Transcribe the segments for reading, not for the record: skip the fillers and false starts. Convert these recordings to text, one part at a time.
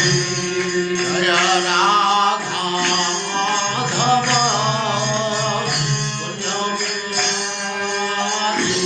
जय राधा माधव कुंज बिहारी।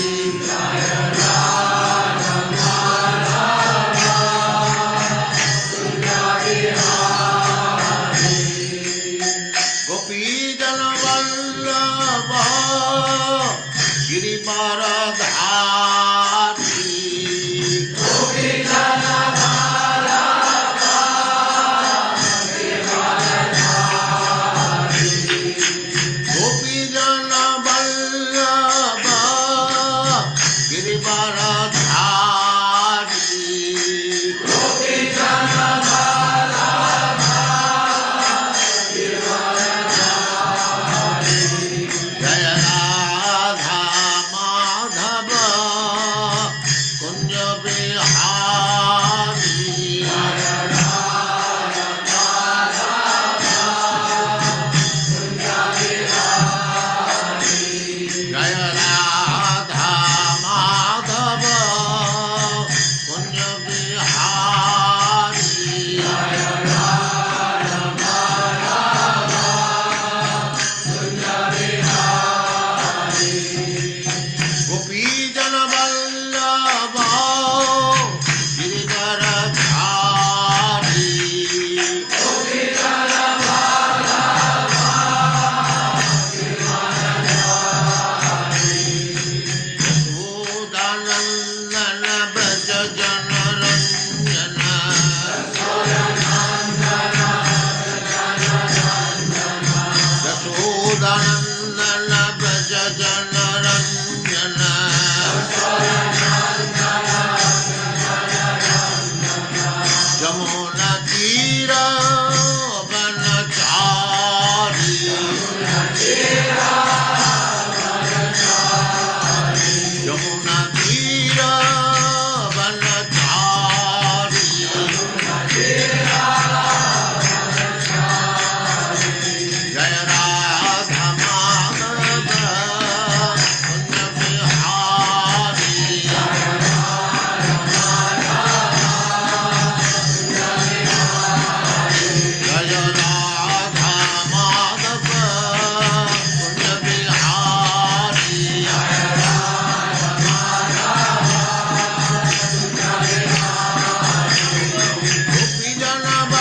जय राधा माधव कुंज बिहारी। गोपी जन वल्लभ गिरिवरधारी।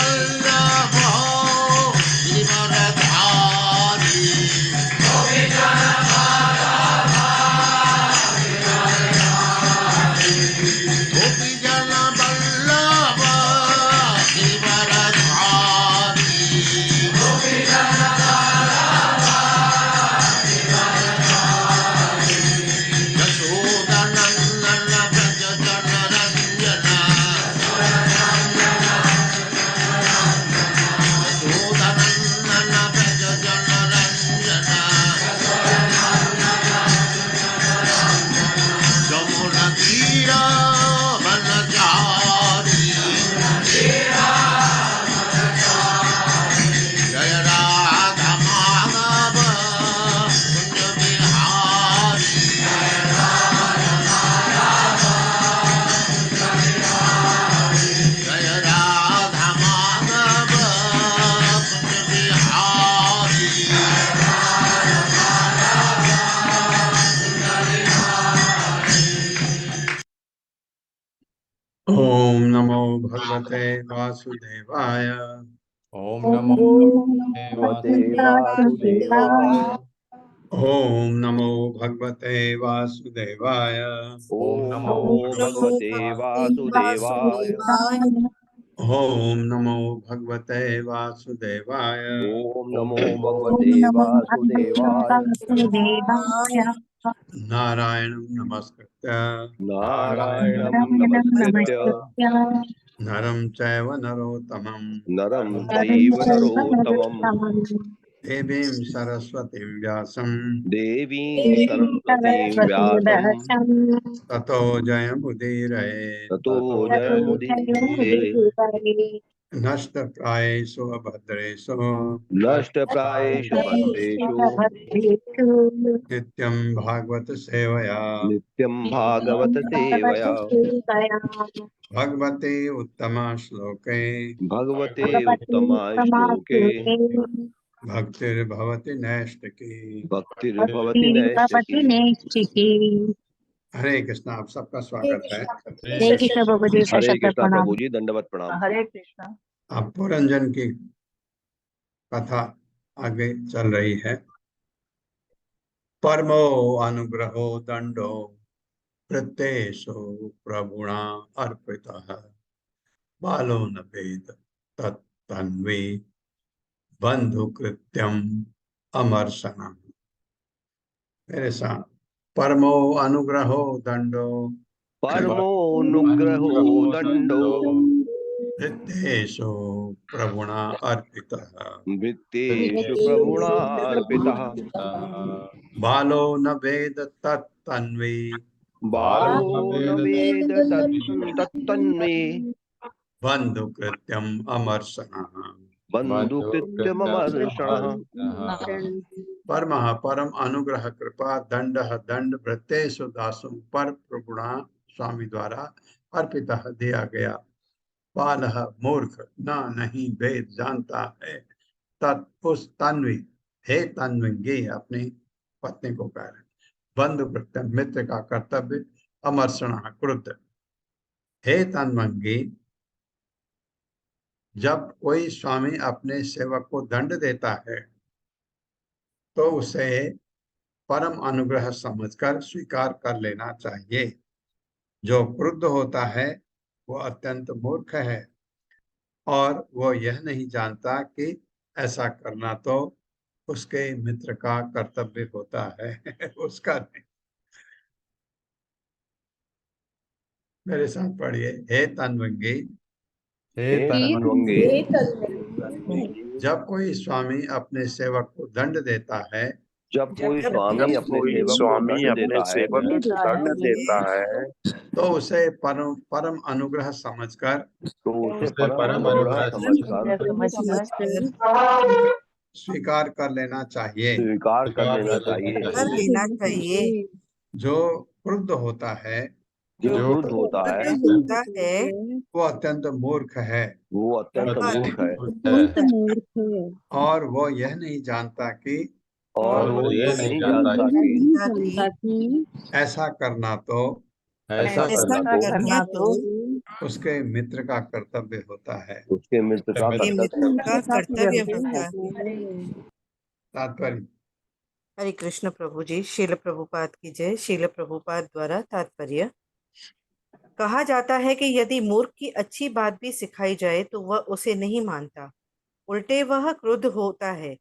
गोपी जन ओम नमो भगवते वासुदेवाय। ओम नमो भगवते वासुदेवाय। ओम नमो भगवते वासुदेवाय। ओम नमो भगवते वासुदेवाय। ओम नमो भगवते वासुदेवाय। ओम नमो भगवते वासुदेवाय। नारायणं नमस्कृत्य नारायणं नमस्कृत्य नरं चैव नरोत्तमं नरं चैव नरोत्तमं देवीं सरस्वतीं व्यासं देवीं सरस्वतीं व्यासं ततो जयमुदीरये। ततो जयमुदीरये। नष्ट प्रायेषु अभद्रेषु नष्ट प्रायेषु भद्रेषु नित्यं भागवत सेवया नित्यं भागवत सेवया भगवते उत्तम श्लोके भगवते उत्तमा श्लोके भक्तिर्भवति नैष्टिकी। भक्तिर्भवति नैष्ठिकी। हरे कृष्णा। आप सबका स्वागत है। हरे कृष्णा प्रभु जी, दंडवत प्रणाम। हरे कृष्णा। आप पुरंजन की कथा आगे चल रही है। परमो अनुग्रहो दंडो प्रत्येषु प्रभुणा अर्पितः बालो न वेद तत्तन्वी बंधुकृत्यम अमर्शनम्। मेरे साथ परमो अनुग्रहो दंडो परमोऽनुग्रहो दंडो प्रत्येषु प्रभुणा अर्पितः वित्तेषु प्रभुणा अर्पितः बालो न वेद तत्तन्वी बालो न वेद तत्तन्मे बंधुकृत्यम अमर्शनः। बन्धुकृत्यममर्षणः। परमः परम अनुग्रह कृपा दंडः दंड वृत्तेषु दासों पर प्रगुणा स्वामी द्वारा अर्पितः दिया गया। बालः मूर्ख न नहीं वेद जानता है तत् उस तन्वी हे तन्वी अपनी पत्नी को कह रहे बंधु कृत्य मित्र का कर्तव्य अमर्षण क्रुद्ध। हे तन्वी जब कोई स्वामी अपने सेवक को दंड देता है तो उसे परम अनुग्रह समझकर स्वीकार कर लेना चाहिए। जो क्रुद्ध होता है वो अत्यंत मूर्ख है और वो यह नहीं जानता कि ऐसा करना तो उसके मित्र का कर्तव्य होता है उसका नहीं। मेरे साथ पढ़िए। हे तन्वंगी जब कोई स्वामी अपने सेवक को दंड देता है जब कोई स्वामी अपने सेवक को दंड देता है तो उसे परम अनुग्रह समझकर तो उसे परम अनुग्रह समझकर स्वीकार कर लेना चाहिए। स्वीकार कर लेना चाहिए। जो क्रुद्ध होता है जो क्रुद्ध होता है वो अत्यंत मूर्ख है। वो अत्यंत मूर्ख है और वो यह नहीं जानता कि और वो ये नहीं जानता कि ऐसा करना तो उसके मित्र का कर्तव्य होता है। उसके मित्र का कर्तव्य तात्पर्य। हरे कृष्ण प्रभु जी। शील प्रभुपाद की जय। शील प्रभुपाद द्वारा तात्पर्य। कहा जाता है कि यदि मूर्ख की अच्छी बात भी सिखाई जाए तो वह उसे नहीं मानता, उल्टे वह क्रोध होता है।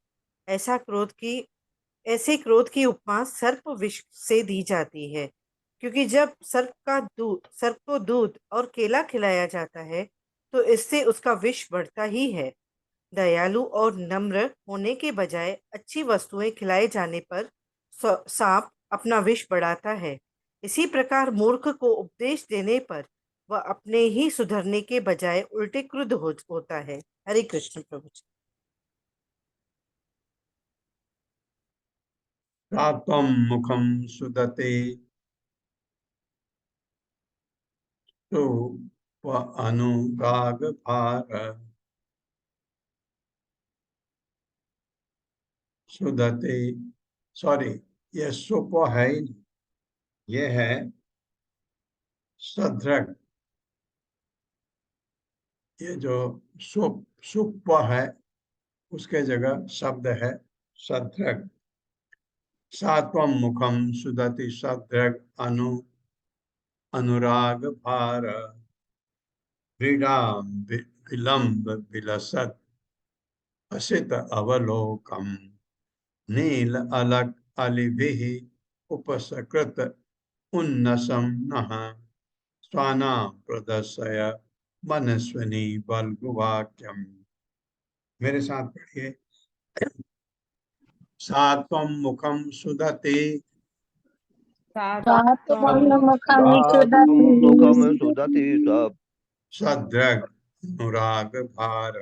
ऐसे क्रोध की उपमा सर्प विष से दी जाती है, क्योंकि जब सर्प को दूध और केला खिलाया जाता है तो इससे उसका विष बढ़ता ही है। दयालु और नम्र होने के बजाय अच्छी वस्तुएं खिलाए जाने पर सांप अपना विष बढ़ाता है। इसी प्रकार मूर्ख को उपदेश देने पर वह अपने ही सुधरने के बजाय उल्टे क्रुद्ध होता है। हरे कृष्ण प्रभु जी। सात्वं मुखम सुदते तो अनुराग भार सुदते सॉरी ये सुप है ही नहीं, ये है सद्रग। ये जो सुप है उसके जगह शब्द है सद्रग। सात्वं मुखम सुदति सद्रग अनुराग भार क्रीडाम विलंब विलसत असित अवलोकम नील अलक अलिभिः उपसकृत उन्नसम नः स्वाना प्रदर्शय मनस्विनी बल्गुवाक्यम। मेरे साथ पढ़िए। सात्वं मुखम सुदते मुखम सुदति सद्रग अनुराग भार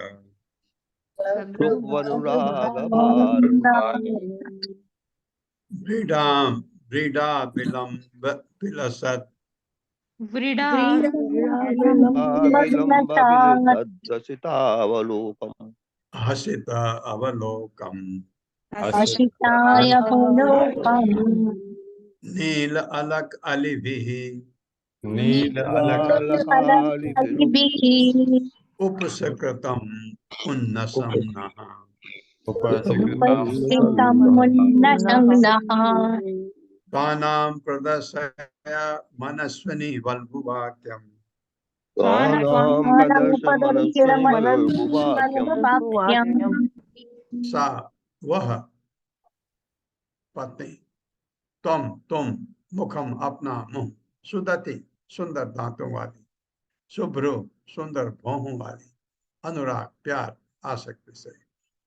शुभनुराग भार व्रीडा व्रीडा विलंब विलसत व्रीडा विलंब विलसद्दसितावलोकम् हसित अवलोकम हसिताय अवलोकम् नील अलक अलिभिः नीलालकालिभिः उपसकृतम उन्नसम नः उपस्थितं मुन्नतं नः तानां प्रदर्शय मनस्विनी वल्गुवाक्यम् तानां प्रदर्शनमनस्विनिवल्गुवाक्यम् सा वह पत्नी तुम मुखम अपना मुंह सुदति सुंदर दांतों वाली शुभ्रु सुंदर भौहों वाली अनुराग प्यार आसक्ति से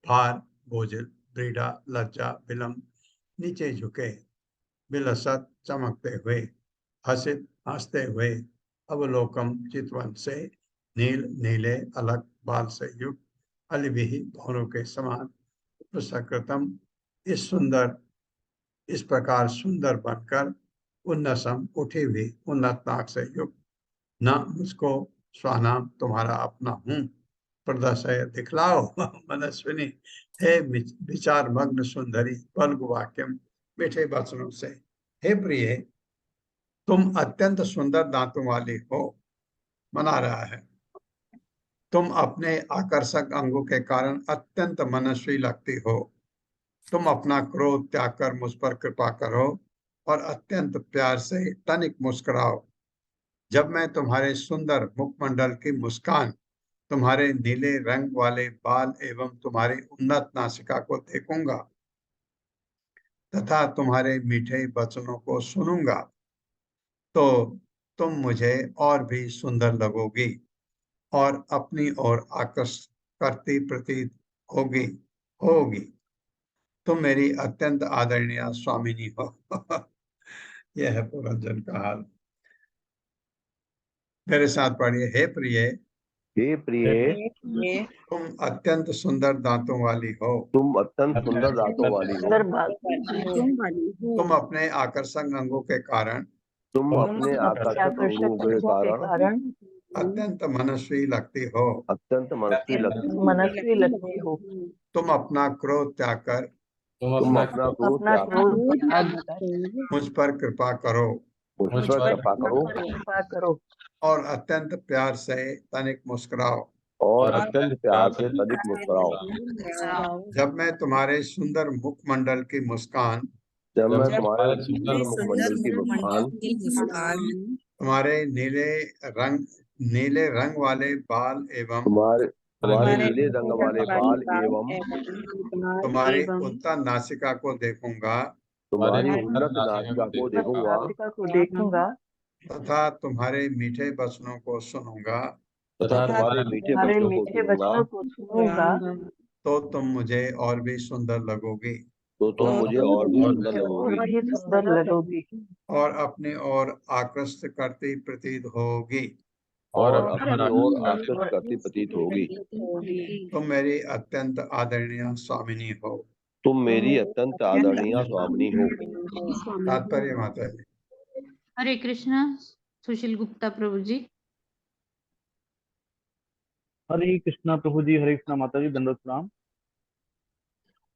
भार बोझिल ब्रीडा लज्जा विलंब नीचे झुके विलसत चमकते हुए हसित हंसते हुए अवलोकम चितवन से नील नीले अलग बाल से युक्त अलिभिही भौरों के समान उपसकृतम इस प्रकार सुंदर बनकर उन्नसम उठी हुई उन्नत नाक से युक्त न मुझको स्वानाम तुम्हारा अपना हूँ प्रदर्शय दिखलाओ मनस्विनी हे विचार मग्न सुंदरी पल्गु वाक्यम मीठे वचनों से हे प्रिय तुम अत्यंत सुंदर दांतों वाली हो मना रहा है तुम अपने आकर्षक अंगों के कारण अत्यंत मनस्वी लगती हो तुम अपना क्रोध त्याग कर मुझ पर कृपा करो और अत्यंत प्यार से तनिक मुस्कुराओ जब मैं तुम्हारे सुंदर मुखमंडल की मुस्कान तुम्हारे नीले रंग वाले बाल एवं तुम्हारी उन्नत नासिका को देखूंगा तथा तुम्हारे मीठे वचनों को सुनूंगा तो तुम मुझे और भी सुंदर लगोगी और अपनी ओर आकर्षित करती प्रतीत होगी होगी तुम मेरी अत्यंत आदरणीय स्वामिनी हो यह है पुरंजन का हाल मेरे साथ पढ़िए हे प्रिय हे प्रिय तुम अत्यंत सुंदर दांतों वाली हो तुम अत्यंत सुंदर दांतों वाली हो तुम अपने आकर्षक अंगों के कारण तुम अपने आकर्षक अंगों के कारण अत्यंत मनस्वी लगती हो अत्यंत मनस्वी लगती हो तुम अपना क्रोध त्याग कर तुम अपना क्रोध त्याग मुझ पर कृपा करो मुझ पर कृपा करो और अत्यंत प्यार से तनिक मुस्कुराओ और अत्यंत प्यार से तनिक मुस्कुराओ जब मैं तुम्हारे सुंदर मुखमंडल की मुस्कान जब मैं तुम्हारे सुंदर मुखमंडल की मुस्कान तुम्हारे नीले रंग वाले बाल एवं तुम्हारे नीले रंग वाले बाल एवं तुम्हारी उत्तम नासिका को देखूंगा तुम्हारी उन्नत नासिका को देखूंगा तथा तुम्हारे मीठे वचनों को सुनूंगा तथा तुम्हारे मीठे वचनों को सुनूंगा तो तुम मुझे और भी सुंदर लगोगी तो तुम मुझे और भी सुंदर लगोगी और अपनी ओर आकृष्ट करती प्रतीत होगी और अपनी ओर आकृष्ट करती प्रतीत होगी तुम मेरी अत्यंत आदरणीय स्वामिनी हो तुम मेरी अत्यंत आदरणीय स्वामिनी हो तात्पर्य माता जी हरे कृष्णा सुशील गुप्ता प्रभु जी। हरे कृष्णा प्रभु जी। हरे कृष्णा माता जी। दंडवत प्रणाम।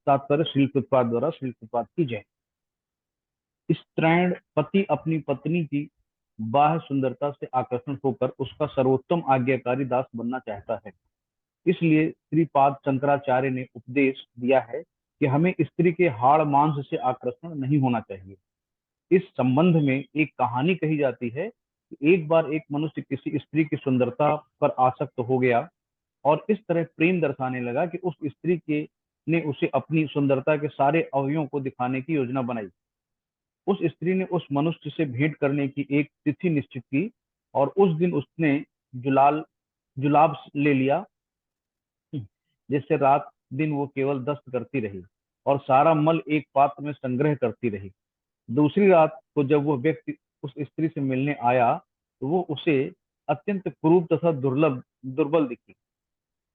तात्पर्य श्रील प्रभुपाद द्वारा श्रील प्रभुपाद की जय। स्त्रैण पति अपनी पत्नी की बाह्य सुंदरता से आकर्षण होकर उसका सर्वोत्तम आज्ञाकारी दास बनना चाहता है। इसलिए श्रीपाद शंकराचार्य ने उपदेश दिया है कि हमें स्त्री के हाड़ मांस से आकर्षण नहीं होना चाहिए। इस संबंध में एक कहानी कही जाती है कि एक बार एक मनुष्य किसी स्त्री की सुंदरता पर आसक्त हो गया और इस तरह प्रेम दर्शाने लगा कि उस स्त्री के ने उसे अपनी सुंदरता के सारे अवयवों को दिखाने की योजना बनाई। उस स्त्री ने उस मनुष्य से भेंट करने की एक तिथि निश्चित की और उस दिन उसने जुलाब ले लिया, जिससे रात दिन वो केवल दस्त करती रही और सारा मल एक पात्र में संग्रह करती रही। दूसरी रात को जब वह व्यक्ति उस स्त्री से मिलने आया तो वो उसे अत्यंत क्रूर तथा दुर्लभ दुर्बल दिखी।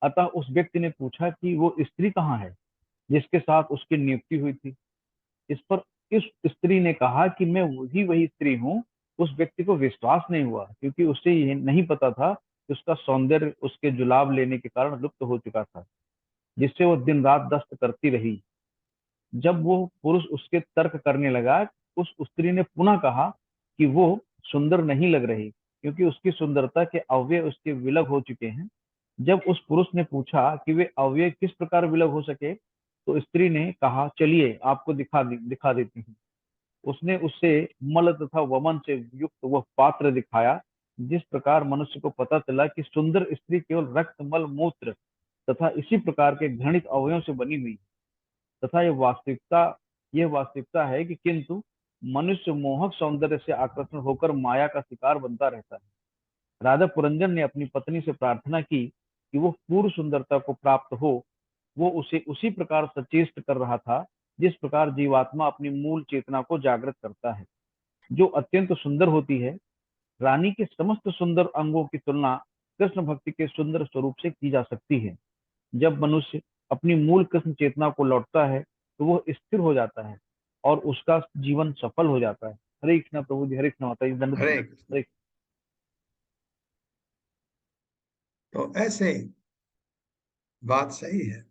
अतः उस व्यक्ति ने पूछा कि वो स्त्री कहाँ है जिसके साथ उसकी नियुक्ति हुई थी। इस पर इस स्त्री ने कहा कि मैं वही स्त्री हूँ। उस व्यक्ति को विश्वास नहीं हुआ क्योंकि उसे ये नहीं पता था कि उसका सौंदर्य उसके जुलाब लेने के कारण लुप्त हो चुका था, जिससे वो दिन रात दस्त करती रही। जब वो पुरुष उसके तर्क करने लगा, उस स्त्री ने पुनः कहा कि वो सुंदर नहीं लग रही क्योंकि उसकी सुंदरता के अवयव उसके विलग हो चुके हैं। जब उस पुरुष ने पूछा कि वे अवयव किस प्रकार विलग हो सके, तो स्त्री ने कहा, चलिए आपको दिखा देती हूँ। उसने उसे मल तथा वमन से युक्त वह पात्र दिखाया। जिस प्रकार मनुष्य को पता चला कि सुंदर स्त्री केवल रक्त, मल, मूत्र तथा इसी प्रकार के घृणित अवयवों से बनी हुई, तथा यह वास्तविकता है कि किंतु मनुष्य मोहक सौंदर्य से आकर्षण होकर माया का शिकार बनता रहता है। राजा पुरंजन ने अपनी पत्नी से प्रार्थना की कि वो पूर्ण सुंदरता को प्राप्त हो। वो उसे उसी प्रकार सचेष्ट कर रहा था जिस प्रकार जीवात्मा अपनी मूल चेतना को जागृत करता है, जो अत्यंत सुंदर होती है। रानी के समस्त सुंदर अंगों की तुलना कृष्ण भक्ति के सुंदर स्वरूप से की जा सकती है। जब मनुष्य अपनी मूल कृष्ण चेतना को लौटता है तो वह स्थिर हो जाता है और उसका जीवन सफल हो जाता है। हरे कृष्णा प्रभु जी, हरे कृष्णा माता जी, दंड हरे कृष्ण। हरे। तो ऐसे बात सही है,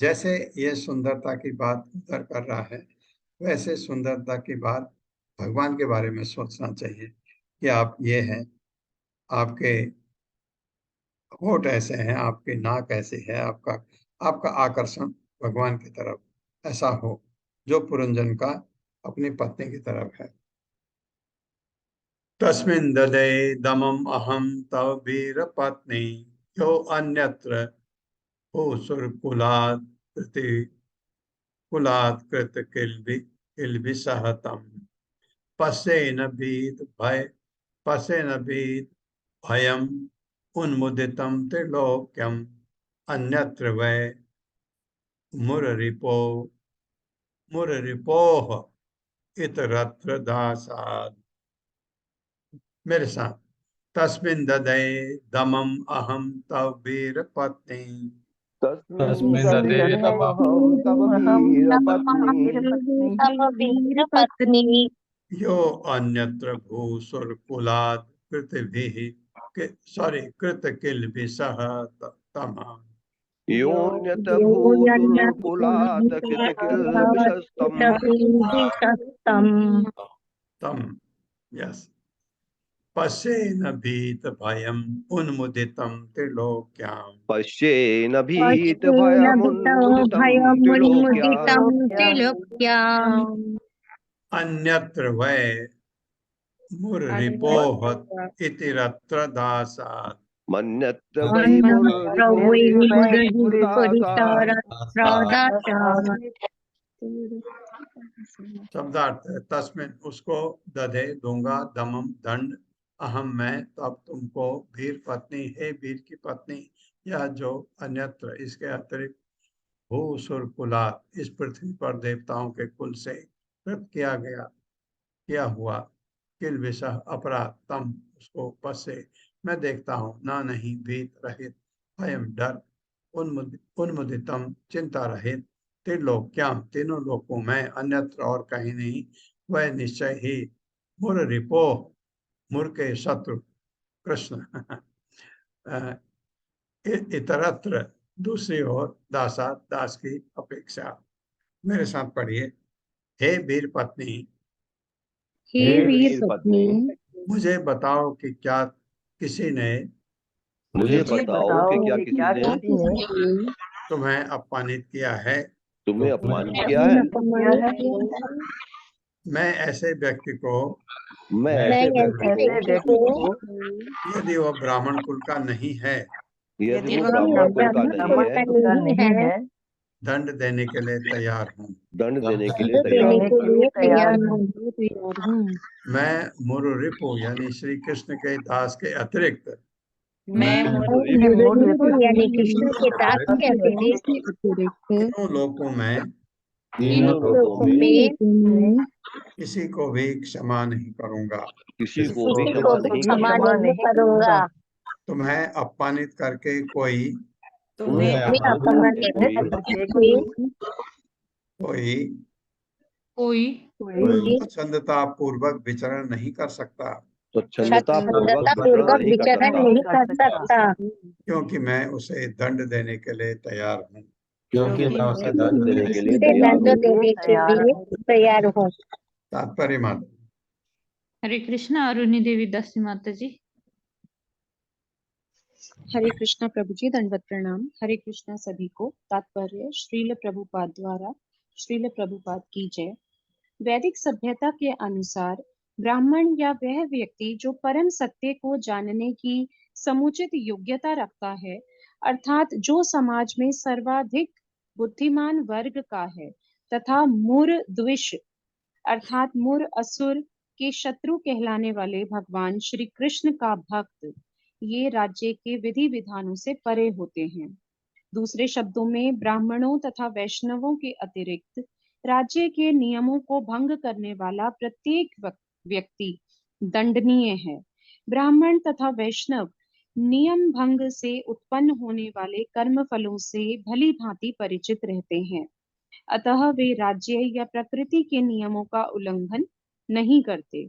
जैसे ये सुंदरता की बात उधर कर रहा है, वैसे सुंदरता की बात भगवान के बारे में सोचना चाहिए कि आप ये हैं, आपके होठ ऐसे हैं, आपकी नाक ऐसी है, आपका आकर्षण भगवान की तरफ ऐसा हो जो पुरंजन का अपनी पत्नी की तरफ है। तस्मिन् ददे दमम अहम तव वीर पत्नी यो अन्यत्र कुलात् कृत किल्बिषहतम् पश्येन भीत भयम् उन्मुदितं त्रिलोक्यम् अन्यत्र वै मुररिपोः इतरत्र दासात्। मेरे साथ, तस्मिन् ददे दमम अहम तव वीर पत्नी तस्मिन् ददे दमहं तव वीर पत्नी यो अन्यत्र भूसुरकुलात् कृतभिः कृत किल्बिषः तमाम्। योऽन्यत् भूसुरकुलात् कृतकिल्बिषस्तम् तम यस पश्येन भीत भयम् उन्मुदितं त्रिलोक्याम् पश्येन भीत भयमुन्मुदितं त्रिलोक्याम् अन्यत्र वै मुररिपोः इतिरत्र दासात्। मन्यत्र वै मुररिपुरितासात्। शब्दार्थ है, तस्मिन उसको दधे दूंगा, दमम दंड, अहम मैं, तब तुमको, वीर पत्नी हे वीर की पत्नी, यह जो अन्यत्र इसके अतिरिक्त भूसुर कुलात इस पृथ्वी पर देवताओं के कुल से कृत किया हुआ किल विषह अपराध तम उसको पसे मैं देखता हूँ, ना नहीं भीत रहित, भयम डर, उन्मुदितम चिंता रहित, त्रिलोक्याम तीनों लोकों में, अन्यत्र और कहीं नहीं, वह निश्चय ही मुर रिपो मुर के शत्रु कृष्ण इतरत्र दूसरी ओर दासा दास की अपेक्षा। मेरे साथ पढ़िए, हे वीर पत्नी, हे वीर पत्नी, मुझे बताओ कि क्या किसी ने मुझे बताओ कि क्या किसी ने तुम्हें अपमानित किया है। तुम्हें अपमानित किया है। मैं ऐसे व्यक्ति को यदि वह ब्राह्मण कुल का नहीं है यदि वो ब्राह्मण कुल का नहीं है, दंड देने के लिए तैयार हूँ। दंड देने के लिए तैयार हूँ। मैं मुरुरिपु यानी श्री कृष्ण के दास के अतिरिक्त तीनों लोकों में किसी को भी क्षमा नहीं करूंगा। किसी को भी क्षमा नहीं करूंगा। तुम्हें अपमानित करके कोई मैं अपमान कोई कोई स्वच्छंदता पूर्वक विचरण नहीं कर सकता, स्वच्छंदता पूर्वक विचरण नहीं कर सकता, क्योंकि मैं उसे दंड देने के लिए तैयार हूँ। क्योंकि मैं उसे दंड देने के लिए उसे तैयार दंड हूँ। देने के लिए तैयार हूँ। तात्पर्य माता। हरे कृष्णा। अरुणी देवी दासी माता जी। हरे कृष्णा प्रभु जी, दंडवत प्रणाम। हरे कृष्णा सभी को। तात्पर्य श्रील प्रभुपाद द्वारा। श्रील प्रभुपाद की जय। वैदिक सभ्यता के अनुसार ब्राह्मण या वह व्यक्ति जो परम सत्य को जानने की समुचित योग्यता रखता है, अर्थात जो समाज में सर्वाधिक बुद्धिमान वर्ग का है तथा मूर द्विष अर्थात मूर असुर के शत्रु कहलाने वाले भगवान श्री कृष्ण का भक्त, ये राज्य के विधि विधानों से परे होते हैं। दूसरे शब्दों में ब्राह्मणों तथा वैष्णवों के अतिरिक्त राज्य के नियमों को भंग करने वाला प्रत्येक व्यक्ति दंडनीय है। ब्राह्मण तथा वैष्णव नियम भंग से उत्पन्न होने वाले कर्म फलों से भली भांति परिचित रहते हैं, अतः वे राज्य या प्रकृति के नियमों का उल्लंघन नहीं करते।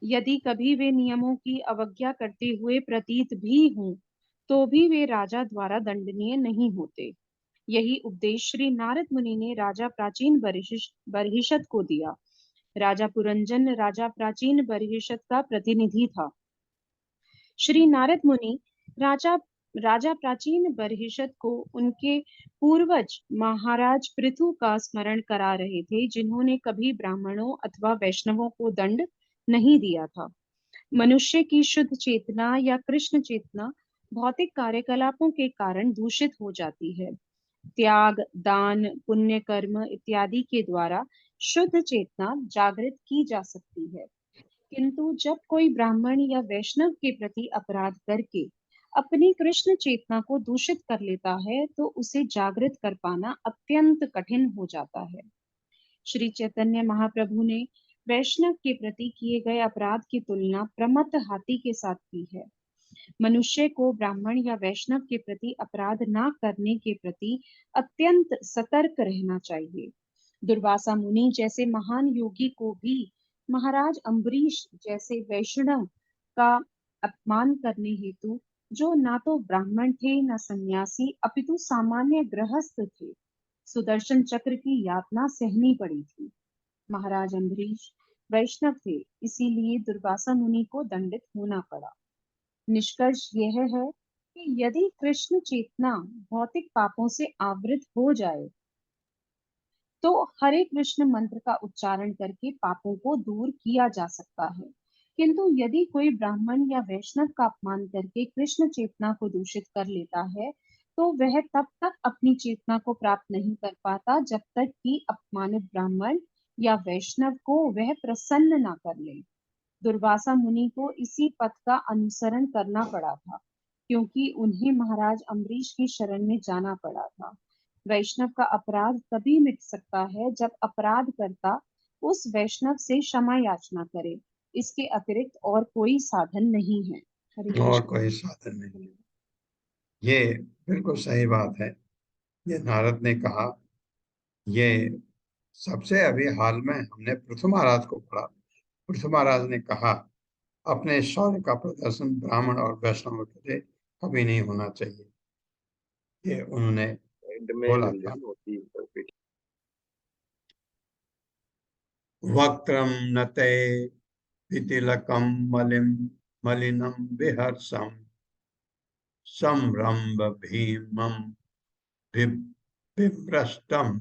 यदि कभी वे नियमों की अवज्ञा करते हुए प्रतीत भी हों, तो भी वे राजा द्वारा दंडनीय नहीं होते। यही उपदेश श्री नारद मुनि ने राजा प्राचीन बर्हिषद को दिया। राजा पुरंजन राजा प्राचीन बर्हिषद का प्रतिनिधि था। श्री नारद मुनि राजा प्राचीन बर्हिषद को उनके पूर्वज महाराज पृथु का स्मरण करा रहे थे, जिन्होंने कभी ब्राह्मणों अथवा वैष्णवों को दंड नहीं दिया था। मनुष्य की शुद्ध चेतना या कृष्ण चेतना भौतिक कार्यकलापों के कारण दूषित हो जाती है। त्याग, दान, पुण्य कर्म इत्यादि के द्वारा शुद्ध चेतना जागृत की जा सकती है, किंतु जब कोई ब्राह्मण या वैष्णव के प्रति अपराध करके अपनी कृष्ण चेतना को दूषित कर लेता है, तो उसे जागृत कर पाना अत्यंत कठिन हो जाता है। श्री चैतन्य महाप्रभु ने वैष्णव के प्रति किए गए अपराध की तुलना प्रमत्त हाथी के साथ की है। मनुष्य को ब्राह्मण या वैष्णव के प्रति अपराध न करने के प्रति अत्यंत सतर्क रहना चाहिए। दुर्वासा मुनि जैसे महान योगी को भी महाराज अम्बरीश जैसे वैष्णव का अपमान करने हेतु, जो ना तो ब्राह्मण थे न सन्यासी अपितु सामान्य गृहस्थ थे, सुदर्शन चक्र की यातना सहनी पड़ी थी। महाराज अम्बरीश वैष्णव थे, इसीलिए दुर्वासा मुनि को दंडित होना पड़ा। निष्कर्ष यह है कि यदि कृष्ण चेतना भौतिक पापों से आवृत हो जाए, तो हरे कृष्ण मंत्र का उच्चारण करके पापों को दूर किया जा सकता है। किंतु यदि कोई ब्राह्मण या वैष्णव का अपमान करके कृष्ण चेतना को दूषित कर लेता है, तो वह तब तक अपनी चेतना को प्राप्त नहीं कर पाता जब तक कि अपमानित ब्राह्मण या वैष्णव को वह प्रसन्न ना कर ले। दुर्वासा मुनि को इसी पथ का अनुसरण करना पड़ा था, क्योंकि उन्हें महाराज अम्बरीश की शरण में जाना पड़ा था। वैष्णव का अपराध तभी मिट सकता है जब अपराध करता उस वैष्णव से क्षमा याचना करे। इसके अतिरिक्त और कोई साधन नहीं है। और कोई साधन नहीं। ये बिल्कुल सही बात है। ये नारद ने कहा। ये सबसे अभी हाल में हमने पृथु महाराज को पढ़ा। पृथु महाराज ने कहा अपने शौर्य का प्रदर्शन ब्राह्मण और वैष्णव के लिए कभी नहीं होना चाहिए। ये उन्होंने बोला था। वक्त्रम नते पितिलकम मलिनम विहर्षम संरंभ भीमम विभ्रष्टम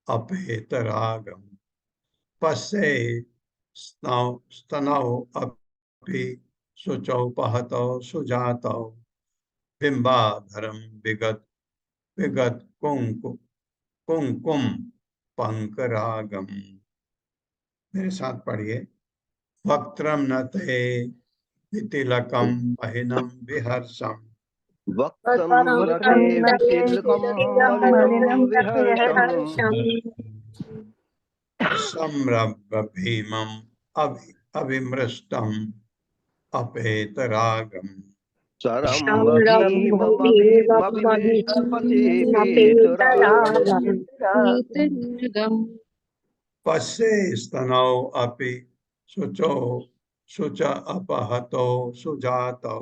अपेतरागम पश्ये स्तनौ अपि शुचौ पहतौ सुजातौ बिंबाधरम विगत विगत कुंकुम पंकरागम। मेरे साथ पढ़िए। वक्त्रम नते तिलकम महिनम विहर्षम वक्त्रं नते तिलकं मलिनं विहर्षम् संरभ भीमम अभिमृष्टम अपेतरागम। पश्ये स्तनौ अपि शुचौ शुच अपहतौ सुजातौ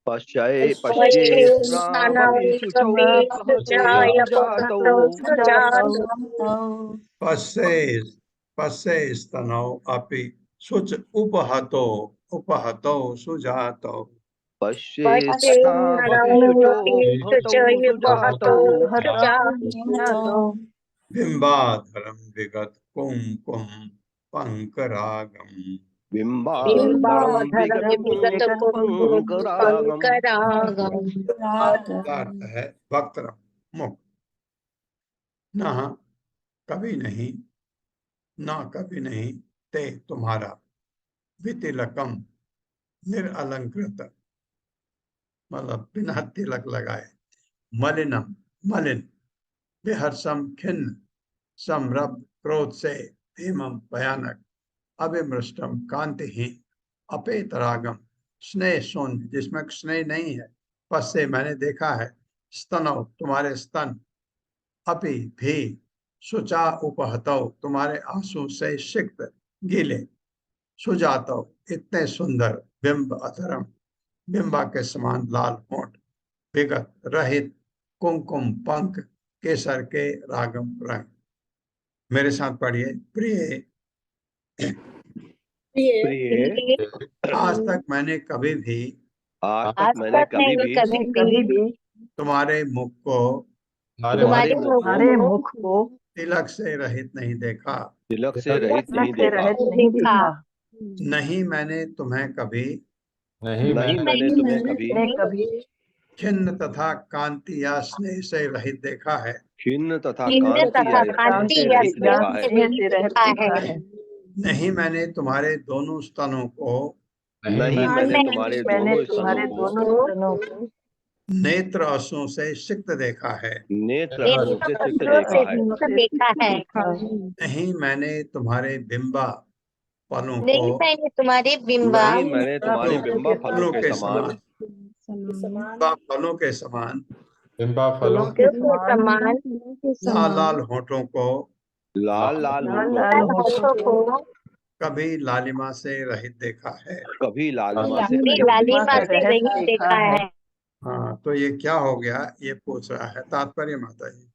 पश्ये स्नामपि शुचौ अपहतो सुजातौ पश्ये स्तनौ अपि शुच उपहतौ सुजातौ पश्ये स्नामपि शुचौ अपहतौ सुजातौ बिंबाधरम विगत कुंकुम पंकरागम बिंबाधरं विगत पंकरागम। अर्थ है वक्त्रम मुख। न कभी नहीं, न कभी नहीं ते तुम्हारा, वितिलकम निरअलंकृत मतलब बिना तिलक लगाए, मलिनम मलिन, विहर्षम खिन्न, समरभ क्रोध से, धीमम भयानक, अभिमृष्टम कांतिहीन, अपेतरागम स्नेह शून्य जिसमें स्नेह नहीं है, पश्ये मैंने देखा है, स्तनौ तुम्हारे स्तन, अपि भी, शुचा उपहतौ तुम्हारे आंसू से सिक्त गीले, सुजातौ इतने सुंदर, बिंब अधरम बिंबा के समान लाल होंठ, विगत रहित, कुमकुम पंख केसर के रागम रंग। मेरे साथ पढ़िए। प्रिय आज तक मैंने कभी भी तुम्हारे मुख को तिलक से रहित नहीं देखा। तिलक से रहित नहीं देखा। नहीं मैंने तुम्हें कभी खिन्न तथा कांति या स्नेह से रहित देखा है। खिन्न तथा कांति या स्नेह से रहित देखा है। नहीं मैंने तुम्हारे दोनों स्तनों को नेत्र आंसुओं से सिक्त देखा है। नहीं मैंने तुम्हारे बिंबा फलों के समान लाल लाल होठों को कभी लालिमा से रहित देखा है। हाँ, तो ये क्या हो गया ये पूछ रहा है। तात्पर्य माता जी।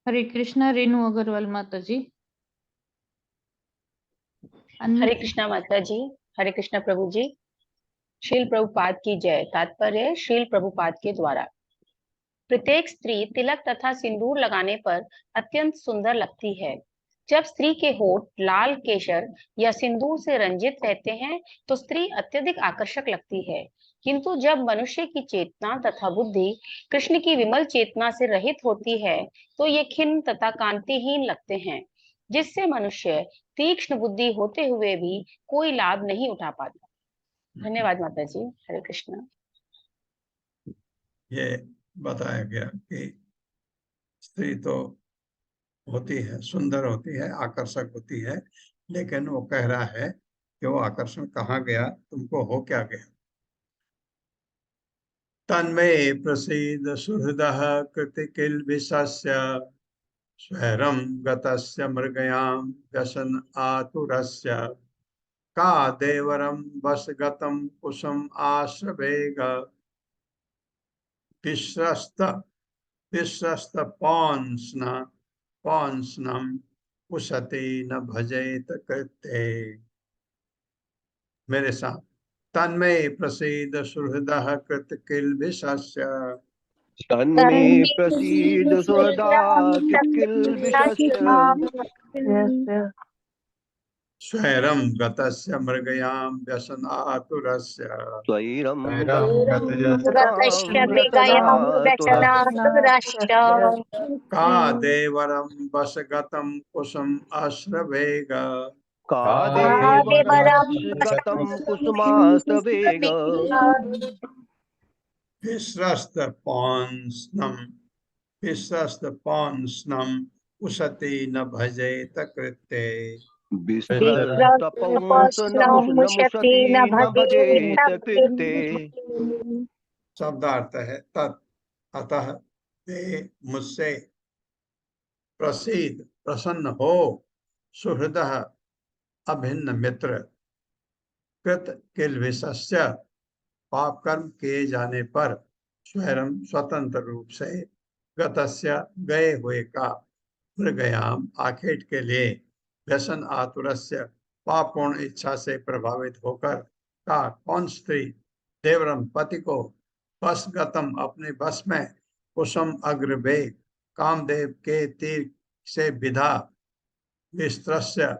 हरे कृष्णा। रेणु अग्रवाल माता जी। हरे कृष्णा माता जी। हरे कृष्णा प्रभु जी। श्रील प्रभुपाद की जय। तात्पर्य श्रील प्रभुपाद के द्वारा प्रत्येक स्त्री तिलक तथा सिंदूर लगाने पर अत्यंत सुंदर लगती है। जब स्त्री के होठ लाल केशर या सिंदूर से रंजित रहते हैं तो स्त्री अत्यधिक आकर्षक लगती है, किंतु जब मनुष्य की चेतना तथा बुद्धि कृष्ण की विमल चेतना से रहित होती है तो ये खिन्न तथा कांतिहीन लगते हैं, जिससे मनुष्य तीक्ष्ण बुद्धि होते हुए भी कोई लाभ नहीं उठा पाता। धन्यवाद माता जी। हरे कृष्णा। ये बताया गया कि स्त्री तो होती है, सुंदर होती है, आकर्षक होती है, लेकिन वो कह रहा है कि वो आकर्षण कहाँ गया, तुमको हो क्या गया। तन्मे प्रसीद सुहृदः कृतिकिल्बिषस्य स्वैरं गतस्य मृगयां व्यसन आतुरस्य का देवरं वसगतं कुसुम आश्रवेग विश्रस्त पौंस्नम उशते न भजेत कृत्ये। मेरे साथ। तन्मय प्रसीद सुहृदः कृतकिल्बिषस्य तन्मे प्रसीद सुहृदः कृतकिल्बिषस्य स्वैरं गतस्य मृगयां व्यसनातुरस्य स्वैरं का देवरं वसगतं कुसुम आश्रवेग का देवरं वसगतं कुसुमाश्रवेग विश्रस्त पौंस्नम उशति न भजेत कृत्ये। विश्रस्तपौंसनमुशति न भजेत कृत्ये। शब्दार्थ है तत्, अतः ते मुझसे प्रसीद, प्रसन्न हो, सुहृदः, अभिन्न मित्र, कृत किल्बिषस्य, पाप कर्म किए जाने पर स्वयं स्वतंत्र रूप से, गतस्य, गए हुए का, मृगयाम, आखेट के लिए, व्यसन आतुरस्य, पापूर्ण इच्छा से प्रभावित होकर, का, कौन स्त्री, देवरम, पति को, बस गतम, अपने बस में, कुसुम अग्रभे, कामदेव के तीर से विधा, विस्त्रस्य,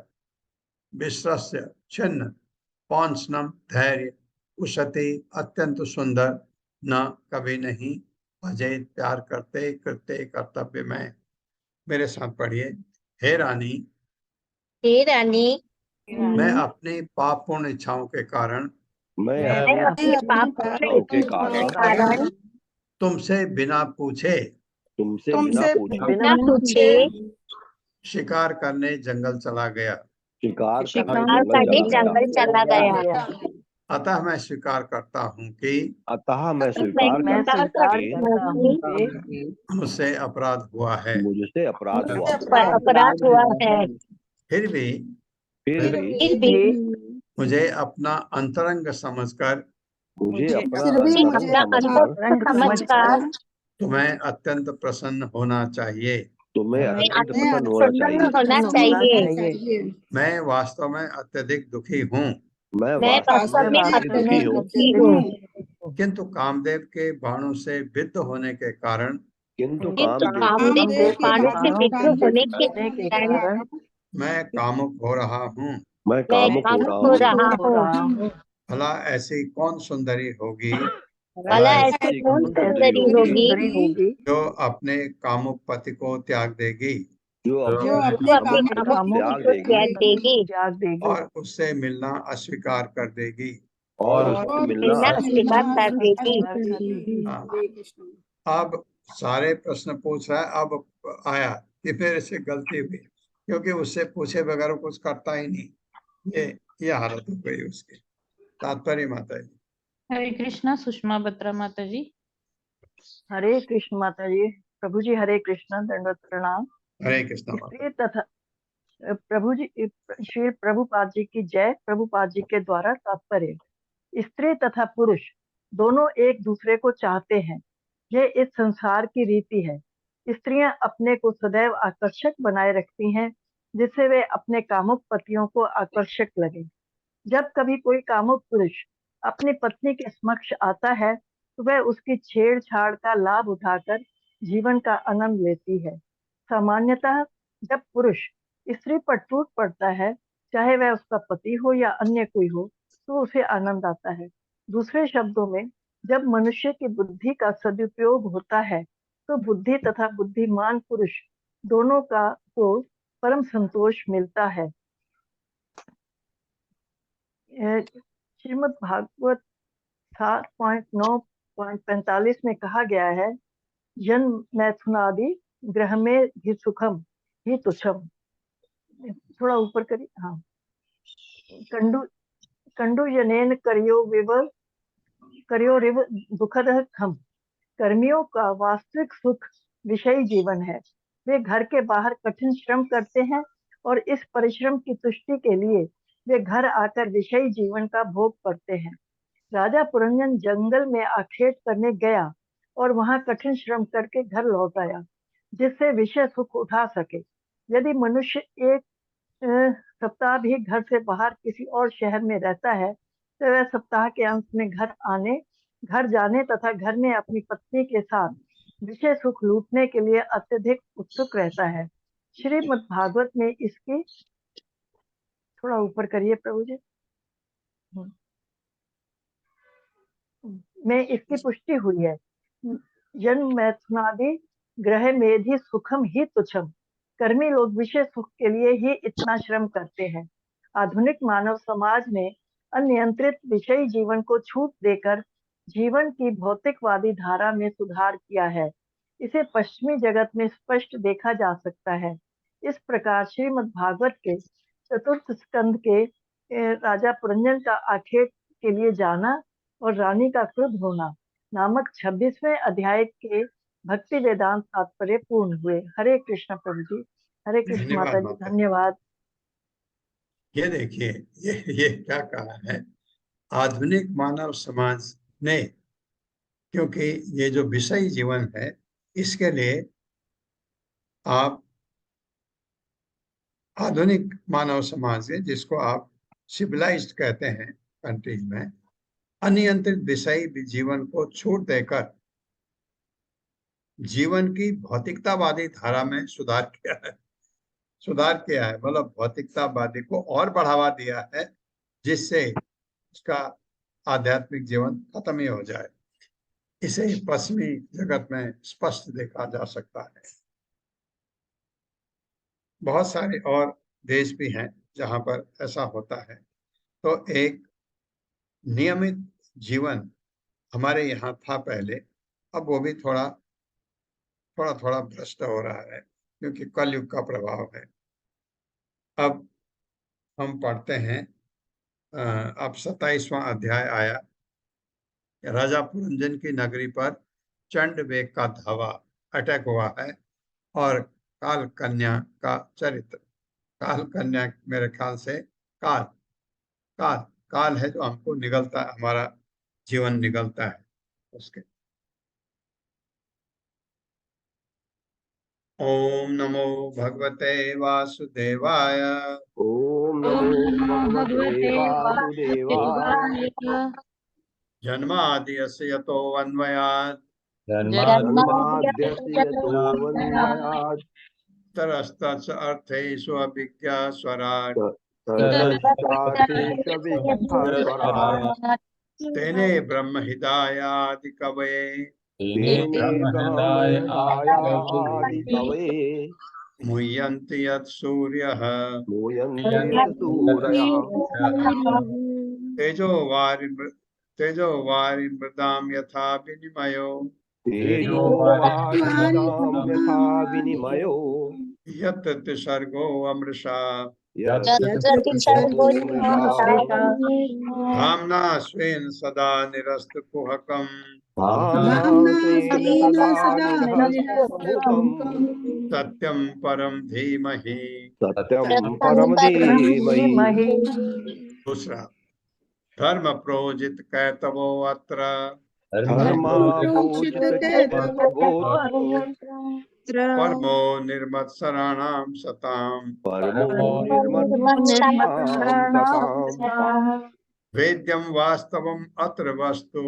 विस्त्रस्य, छिन्न, पौंसनम, धैर्य, उशति, अत्यंत सुंदर, न, कभी नहीं, अजय, प्यार करते, कृत्य, कर्तव्य में। मेरे साथ पढ़िए। हे रानी, हे रानी, मैं अपनी पापपूर्ण इच्छाओं के कारण मैं मैं अपनी अपने पाप इच्छाओं के के कारण कारण तुमसे बिना पूछे तुमसे बिना पूछे बिना पूछे शिकार करने जंगल चला गया। शिकार करने शिकार करने जंगल चला जंगल गया। चला गया। अतः मैं स्वीकार करता हूँ कि अतः मैं मैं स्वीकार स्वीकार करता हूँ करता हूँ कि मुझसे अपराध हुआ है। मुझसे अपराध हुआ है। अपराध हुआ है। फिर भी फिर भी फिर भी मुझे अपना अंतरंग समझकर मुझे अपना अपना अंतरंग समझकर समझकर तुम्हें अत्यंत प्रसन्न होना चाहिए। तुम्हें अत्यंत प्रसन्न प्रसन्न होना चाहिए। होना चाहिए। मैं वास्तव में अत्यधिक दुखी हूँ, मैं मैं वास्तव में अत्यंत दुखी हूँ, दुखी हूँ, किंतु कामदेव के बाणों से विद्ध होने के कारण किंतु किंतु कामदेव कामदेव के बाणों से विद्ध होने के कारण मैं कामुक हो रहा हूँ। मैं मैं कामुक हो कामुक रहा हो हूँ। रहा हूँ। भला ऐसी कौन सुंदरी होगी, भला ऐसी कौन सुंदरी होगी जो अपने कामुक पति को त्याग देगी जो अपने जो अपने कामुक पति कामुक को त्याग को देगी त्याग देगी और उससे मिलना अस्वीकार कर देगी। और उससे मिलना मिलना अस्वीकार कर देगी। हाँ, अब सारे प्रश्न पूछ रहा है। अब आया कि मेरे से गलती हुई, क्योंकि उससे पूछे बगैर वो कुछ करता ही नहीं। ये हालत हो गई उसकी। तात्पर्य माता जी। हरे कृष्णा सुषमा बत्रा माता जी। हरे कृष्ण माता जी। प्रभु जी हरे कृष्ण, दंडवत प्रणाम। हरे कृष्णा माता। स्त्री तथा प्रभु जी, श्री प्रभुपाद जी की जय। प्रभुपाद जी के द्वारा तात्पर्य। स्त्री तथा पुरुष दोनों एक दूसरे को चाहते हैं, यह इस संसार की रीति है। स्त्रियां अपने को सदैव आकर्षक बनाए रखती हैं, जिससे वे अपने कामुक पतियों को आकर्षक लगे। जब कभी कोई कामुक पुरुष अपनी पत्नी के समक्ष आता है, तो वह उसकी छेड़छाड़ का लाभ उठाकर जीवन का आनंद लेती है। सामान्यतः जब पुरुष स्त्री पर टूट पड़ता है, चाहे वह उसका पति हो या अन्य कोई हो, तो उसे आनंद आता है। दूसरे शब्दों में, जब मनुष्य की बुद्धि का सदुपयोग होता है, तो बुद्धि तथा बुद्धिमान पुरुष दोनों को परम संतोष मिलता है। श्रीमद् भागवत 7.9.45 में कहा गया है, जन्म मैथुनादि ग्रह में ही सुखम ही तुच्छम। थोड़ा ऊपर करिए। हाँ, कंडु जनेन करियो रिव दुखद खम। कर्मियों का वास्तविक सुख विषयी जीवन है। वे घर के बाहर कठिन श्रम करते हैं और इस परिश्रम की तुष्टि के लिए वे घर आकर विषयी जीवन का भोग करते हैं। राजा पुरंजन जंगल में आखेट करने गया और वहां कठिन श्रम करके घर लौट आया, जिससे विषय सुख उठा सके। यदि मनुष्य एक सप्ताह भी घर से बाहर किसी और शहर में रहता है, तो वह सप्ताह के अंत में घर जाने तथा घर में अपनी पत्नी के साथ विषय सुख लूटने के लिए अत्यधिक उत्सुक रहता है। श्रीमद् भागवत में इसकी थोड़ा ऊपर करिए प्रभु जी, में इसकी पुष्टि हुई है। जन्म मैथुनादि ग्रह मेधि सुखम ही तुच्छम। कर्मी लोग विषय सुख के लिए ही इतना श्रम करते हैं। आधुनिक मानव समाज ने अनियंत्रित विषयी जीवन को छूट देकर जीवन की भौतिकवादी धारा में सुधार किया है। इसे पश्चिमी जगत में स्पष्ट देखा जा सकता है। इस प्रकार श्रीमद् भागवत के चतुर्थ स्कंद के राजा पुरंजन का आखेट के लिए जाना और रानी का क्रुद्ध होना नामक 26वें अध्याय के भक्ति वेदांत तात्पर्य पूर्ण हुए। हरे कृष्ण प्रभु जी। हरे कृष्ण धन्यवाद माता जी, माता जी। धन्यवाद। ये देखिए, ये क्या कहा है आधुनिक मानव समाज ने, क्योंकि ये जो विषयी जीवन है इसके लिए आप आधुनिक मानव समाज है, जिसको आप सिविलाइज्ड कहते हैं कंट्रीज में, अनियंत्रित विषयी जीवन को छूट देकर जीवन की भौतिकतावादी धारा में सुधार किया है। मतलब भौतिकतावादी को और बढ़ावा दिया है, जिससे उसका आध्यात्मिक जीवन खत्म ही हो जाए। इसे पश्चिमी जगत में स्पष्ट देखा जा सकता है। बहुत सारे और देश भी हैं जहां पर ऐसा होता है। तो एक नियमित जीवन हमारे यहाँ था पहले, अब वो भी थोड़ा थोड़ा भ्रष्ट हो रहा है, क्योंकि कलयुग का प्रभाव है। अब हम पढ़ते हैं, अब 27वां अध्याय आया। राजा पुरंजन की नगरी पर चंड वेग का धावा अटैक हुआ है और काल कन्या का चरित्र, काल कन्या मेरे ख्याल से काल काल काल है जो हमको निगलता है, हमारा जीवन निगलता है उसके। ओम नमो भगवते वासुदेवाय। ओम नमो भगवते वासुदेवाय। जन्माद्यस्य यतो अन्वयात् जन्माद्यस्य यतोऽन्वयात् तरस्तस्य अर्थेषु अभिज्ञा स्वराट् ततश्चार्थेषु विघ्नास्वराट् तेने ब्रह्म हृदयादि कवये तेने ब्रह्महृदायादिकवये मुह्यन्ति यत् सूर्यः मूयन्ते यत् सूरयः तेजो वारि मृदां यथा विनिमयो तेजो वारिमृदां यथा विनिमयो यत् त्रिसर्गो अमृषा यत्सर्गो मृषा धाम्ना स्वेन सदा निरस्तकुहकम् धाम्ना स्वेन सदा निरस्तकुहकम् सत्यं परम धीमहि। सत्यं परम धीमहि। दूसरा, धर्म प्रोजित कैतवो अत्र धर्मापूजित कैतवो परमो निर्मत्सराणां सताम् परमो निर्मत्सराणां सताम् वेद्यं वास्तवम् अत्र वस्तु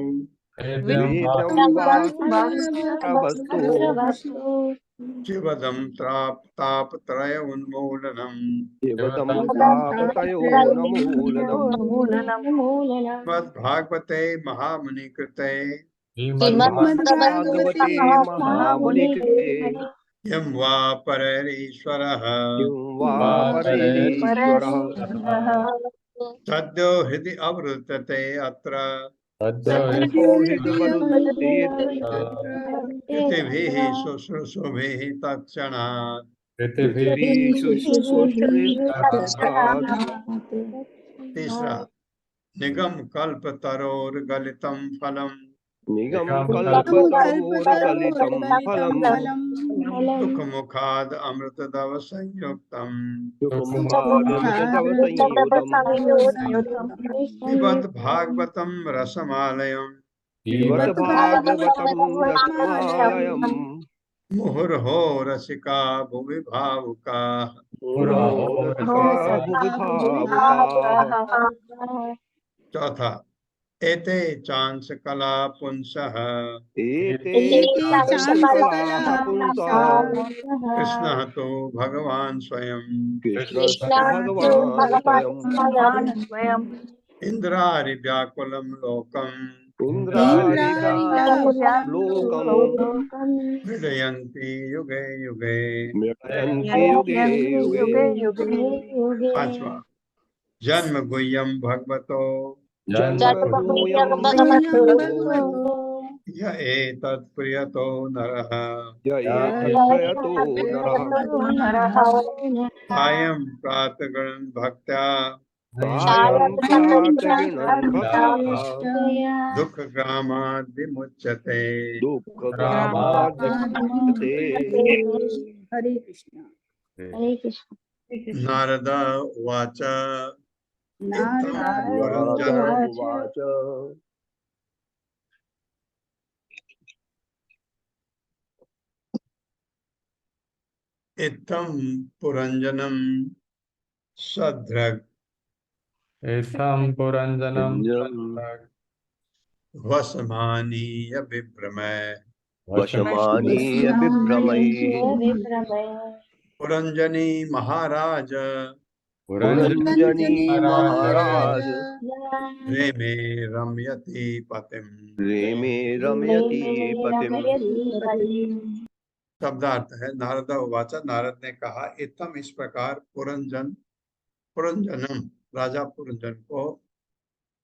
वेदं वास्तवस्तु शिवदं तापत्रय उन्मूलनम् शिवदं तापत्रयोन्मूलनम् मद्भागवते महामुनि कृते श्रीमद्भागवते महामुनिकृते यं वा परैरीश्वरः किं वा परैरीश्वरः सद्यो हृदि अवृतते अत्र सद्यो हृदि वरुते कृतिभिः शुश्रूषुभिः तत्क्षणात् तीसरा, निगम कल्प तरोर्गलितं फलम् निगम कल्पतरोर्गलितं फलम् सुख मुखाद अमृतदव संयुक्तम् सुकुमारमृततव संयुतम् पिबत भागवतं रसमालयम् पिबत भागवतं रसमालयम् मुहुर्हो रसिका भुवि भावुकाः मुहुर्हो रसिका भुवि भावुकाः। चौथा, एते चांस कला पुंसः एते चांस कलाः पुंसः कृष्णः तो भगवान् स्वयं कृष्णस्तु भगवान् स्वयम् इंद्रारि व्याकुलं लोकम् लोकम् मृडयन्ति युगे युगे। मृडयन्ति युगे युगे। पांचवा, जन्म गुह्यं भगवतो जन्मगुह्यं भगवतो य एतत् प्रियतो नरः य एतत् प्रयतो नरः सायं प्रातःगणं भक्त्या सायंकालात् गृह्णन् दुख ग्रामाद् विमुच्यते दुःखग्रामात् विमुच्यते। हरे कृष्ण। हरे कृष्ण। नारद उवाच इत्थं नारद पुरञ्जनम् उवाच इत्थं पुरञ्जनम् सद्रग् इत्थं पुरञ्जनं वसमानीय बिभ्रमै वशमानीय बिभ्रमैः पुरञ्जनी महाराज पुरञ्जनी महाराज रेमे रम्यति पतिम् रेमे रमयति पतिम्। शब्दार्थ है नारद उवाच, नारद ने कहा इत्थम इस प्रकार पुरंजनम राजा पुरंजन को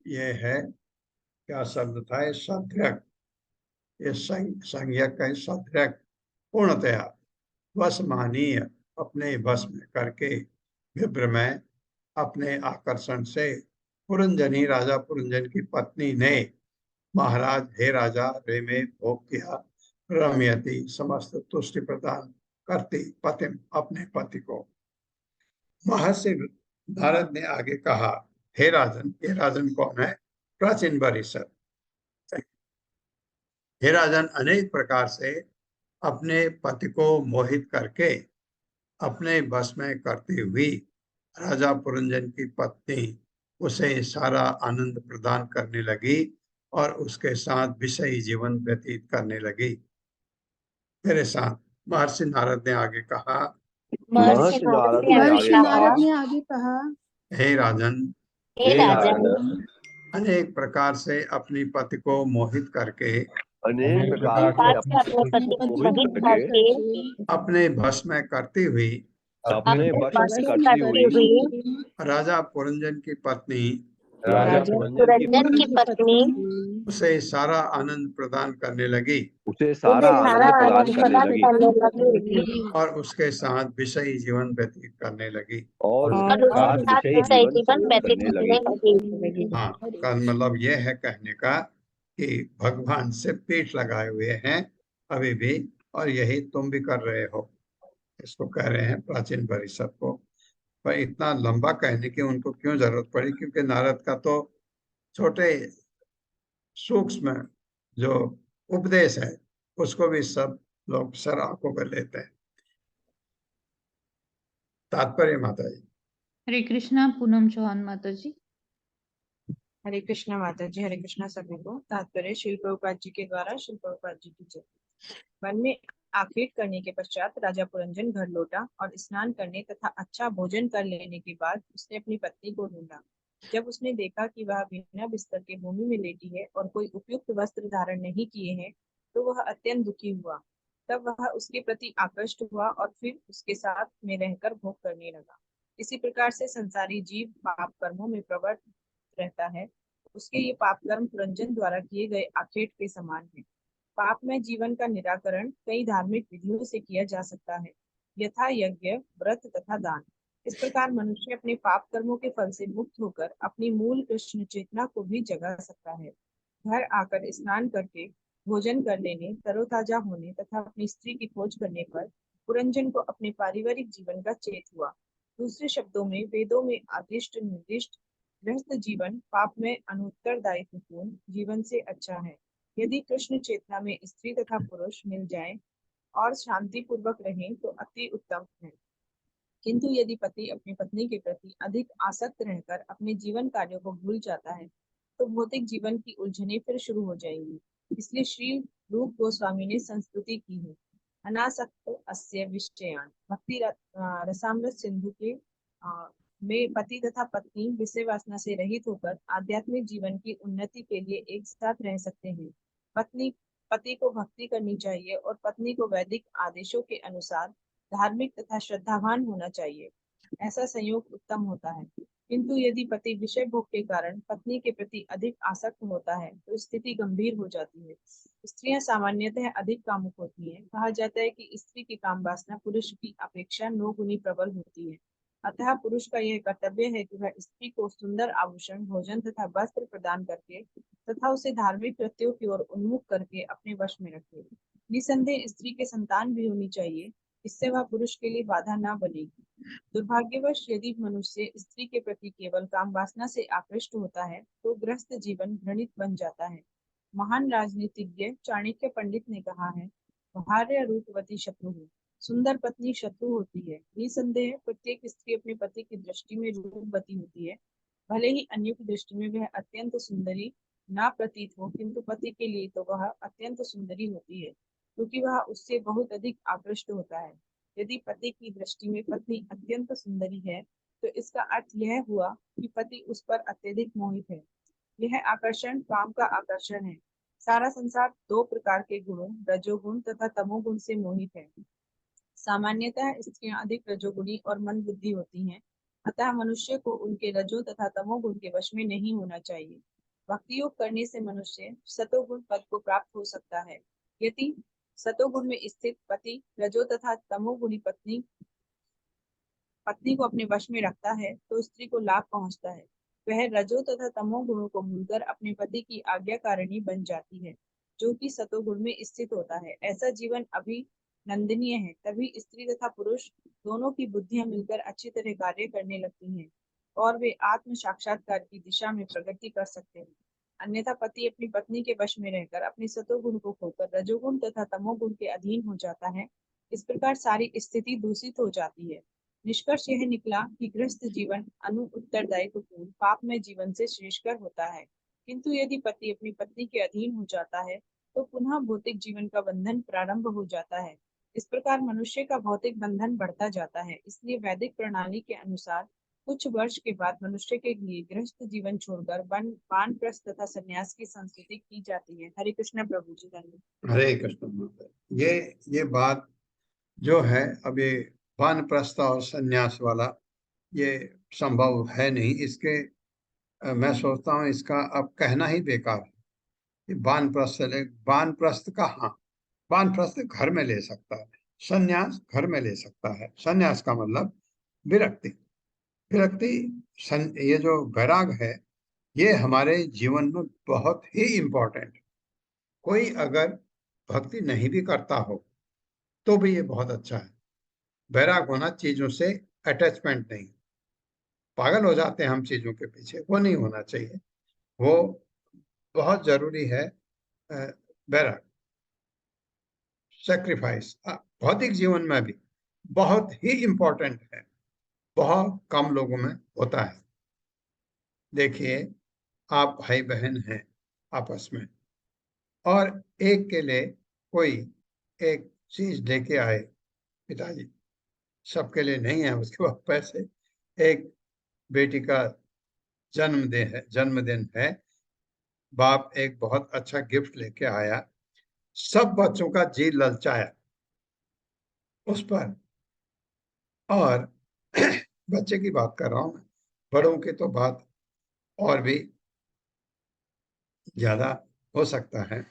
ये है क्या शब्द था, ये सद्रक, ये संज्ञक है सद्रक, पूर्णतया वशमानीय अपने वश में करके विभ्रमय अपने आकर्षण से पुरंजनी राजा पुरंजन की पत्नी ने महाराज हे राजा रेमे भोग किया रमयति समस्त तुष्टि प्रदान करती पतिम अपने पति को। महर्षि नारद ने आगे कहा हे राजन, ये राजन कौन है? प्राचीन परिषद। हे राजन, अनेक प्रकार से अपने पति को मोहित करके अपने वश में करती हुई राजा पुरंजन की पत्नी उसे सारा आनंद प्रदान करने लगी और उसके साथ विषयी जीवन व्यतीत करने लगी। मेरे साथ महर्षि नारद ने आगे कहा महर्षि नारद ने आगे कहा हे राजन, अनेक प्रकार से अपनी पति को मोहित करके अनेक प्रकार से अपने पति को मोहित करके अपने वश में करती हुई अपने वश में करती हुई राजा पुरंजन की पत्नी राजा पुरंजन की पत्नी उसे सारा आनंद प्रदान करने लगी, उसे सारा आनंद प्रदान करने लगी और उसके साथ विषयी जीवन व्यतीत करने लगी। और उसके साथ विषयी जीवन व्यतीत करने लगी। हाँ, का मतलब ये है कहने का कि भगवान से पीठ लगाए हुए हैं अभी भी, और यही तुम भी कर रहे हो। इसको कह रहे हैं प्राचीन परिषद को। पर इतना लंबा कहने की उनको क्यों जरूरत पड़ी? क्योंकि नारद का तो छोटे सूक्ष्म जो उपदेश है उसको भी सब लोग सर आंखों पर लेते हैं। तात्पर्य माता जी। हरे कृष्णा। पूनम चौहान माता जी। हरे कृष्णा माता जी। हरे कृष्णा सभी को। तात्पर्य श्रील प्रभुपाद जी के द्वारा श्रील प्रभुपाद जी की जय। वन में आखेट करने के पश्चात राजा पुरंजन घर लौटा और स्नान करने तथा अच्छा भोजन कर लेने के बाद उसने अपनी पत्नी को ढूंढा। जब उसने देखा कि वह बिना बिस्तर के भूमि में लेटी है और कोई उपयुक्त वस्त्र धारण नहीं किए हैं, तो वह अत्यंत दुखी हुआ। तब वह उसके प्रति आकृष्ट हुआ और फिर उसके साथ में रहकर भोग करने लगा। इसी प्रकार से संसारी जीव पाप कर्मों में प्रवृत्त रहता है। उसके ये पाप कर्म पुरंजन द्वारा किए गए आखेट के समान है। पाप में जीवन का निराकरण कई धार्मिक विधियों से किया जा सकता है, यथा यज्ञ, व्रत तथा दान। इस प्रकार मनुष्य अपने पाप कर्मों के फल से मुक्त होकर अपनी मूल कृष्ण चेतना को भी जगा सकता है। घर आकर स्नान करके भोजन कर लेने, तरोताजा होने तथा अपनी स्त्री की खोज करने पर पुरंजन को अपने पारिवारिक जीवन का चेत हुआ। दूसरे शब्दों में वेदों में आदिष्ट निर्दिष्ट गृहस्थ जीवन पाप में अनुत्तरदायित्वपूर्ण जीवन से अच्छा है। यदि कृष्ण चेतना में स्त्री तथा पुरुष मिल जाएं और शांति पूर्वक रहें तो अति उत्तम है। किंतु यदि पति अपनी पत्नी के प्रति अधिक आसक्त रहकर अपने जीवन कार्यों को भूल जाता है तो भौतिक जीवन की उलझनें फिर शुरू हो जाएंगी। इसलिए श्री रूप गोस्वामी ने संस्तुति की है। अनासक्त अस्य विषयान भक्ति रसामृत सिंधु के में पति तथा पत्नी विषय वासना से रहित होकर आध्यात्मिक जीवन की उन्नति के लिए एक साथ रह सकते हैं। पति को भक्ति करनी चाहिए और पत्नी को वैदिक आदेशों के अनुसार धार्मिक तथा श्रद्धावान होना चाहिए। ऐसा संयोग उत्तम होता है। किंतु यदि पति विषय भोग के कारण पत्नी के प्रति अधिक आसक्त होता है तो स्थिति गंभीर हो जाती है। स्त्रियां सामान्यतः अधिक कामुक होती हैं। कहा जाता है कि स्त्री की काम वासना पुरुष की अपेक्षा 9 गुनी प्रबल होती है। अतः पुरुष का यह कर्तव्य है कि वह स्त्री को सुंदर आभूषण, भोजन तथा वस्त्र प्रदान करके तथा उसे धार्मिक कृत्यों की ओर उन्मुख करके अपने वश में रखे। निसंदेह स्त्री के संतान भी होनी चाहिए, इससे वह पुरुष के लिए बाधा न बनेगी। दुर्भाग्यवश यदि मनुष्य स्त्री के प्रति केवल काम वासना से आकृष्ट होता है तो गृहस्थ जीवन घृणित बन जाता है। महान राजनीतिज्ञ चाणक्य पंडित ने कहा है, भार्य रूपवती शत्रु है, सुंदर पत्नी शत्रु होती है। निसंदेह प्रत्येक स्त्री अपने पति की दृष्टि में रूपवती होती है, भले ही अन्यों की दृष्टि में वह अत्यंत सुंदरी ना प्रतीत हो, किंतु पति के लिए तो वह अत्यंत सुंदरी होती है, क्योंकि वह उससे बहुत अधिक आकृष्ट होता है। यदि पति की दृष्टि में पत्नी अत्यंत सुंदरी है तो इसका अर्थ यह हुआ कि पति उस पर अत्यधिक मोहित है। यह आकर्षण काम का आकर्षण है। सारा संसार दो प्रकार के गुणों, रजोगुण तथा तमोगुण से मोहित है। सामान्यतः स्त्रियां अधिक रजोगुणी और मंद बुद्धि होती हैं, अतः मनुष्य को उनके रजो तथा तमोगुण के वश में नहीं होना चाहिए। भक्ति योग करने से मनुष्य सतोगुण पद को प्राप्त हो सकता है। यदि सतोगुण में स्थित पति रजो तथा तमोगुणी पत्नी को अपने वश में रखता है तो स्त्री को लाभ पहुंचता है। वह रजो तथा तमो गुणों को भूलकर अपने पति की आज्ञाकारिणी बन जाती है, जो कि सतोगुण में स्थित होता है। ऐसा जीवन अभिनंदनीय है। तभी स्त्री तथा पुरुष दोनों की बुद्धियां मिलकर अच्छी तरह कार्य करने लगती हैं और वे आत्म साक्षात्कार की दिशा में प्रगति कर सकते हैं। अन्यथा पति अपनी पत्नी के वश में रहकर अपने सतोगुण को खोकर रजोगुण तथा तमोगुण के अधीन हो जाता है। इस प्रकार सारी स्थिति दूषित हो जाती है। निष्कर्ष यह निकला कि गृहस्थ जीवन उत्तरदायित्व पूर्ण पाप में जीवन से श्रेष्ठकर होता है, किंतु यदि पति अपनी पत्नी के अधीन हो जाता है तो पुनः भौतिक जीवन का बंधन प्रारंभ हो जाता है। इस प्रकार मनुष्य का भौतिक बंधन बढ़ता जाता है। इसलिए वैदिक प्रणाली के अनुसार कुछ वर्ष के बाद मनुष्य के लिए गृहस्थ जीवन छोड़कर वानप्रस्थ तथा संन्यास की संस्कृति की जाती है। हरे कृष्ण प्रभु जी। धन्यवाद। हरे कृष्ण। ये बात जो है अभी वानप्रस्थ और संन्यास वाला ये संभव है नहीं। इसके मैं सोचता हूँ इसका अब कहना ही बेकार है। वानप्रस्थ का, हाँ, वानप्रस्थ घर में ले सकता है, संन्यास घर में ले सकता है। संन्यास का मतलब विरक्ति। ये जो वैराग है ये हमारे जीवन में बहुत ही इम्पोर्टेंट। कोई अगर भक्ति नहीं भी करता हो तो भी ये बहुत अच्छा है। वैराग होना चीजों से अटैचमेंट नहीं। पागल हो जाते हैं हम चीजों के पीछे, वो नहीं होना चाहिए। वो बहुत जरूरी है। वैराग, सेक्रीफाइस भौतिक जीवन में भी बहुत ही इम्पोर्टेंट है, बहुत कम लोगों में होता है। देखिए, आप भाई बहन हैं आपस में और एक के लिए कोई एक चीज लेके आए, पिताजी, सबके लिए नहीं है उसके पास पैसे। एक बेटी का जन्मदिन है, बाप एक बहुत अच्छा गिफ्ट लेके आया, सब बच्चों का जी ललचाया उस पर। और बच्चे की बात कर रहा हूं मैं, बड़ों की तो बात और भी ज्यादा हो सकता है।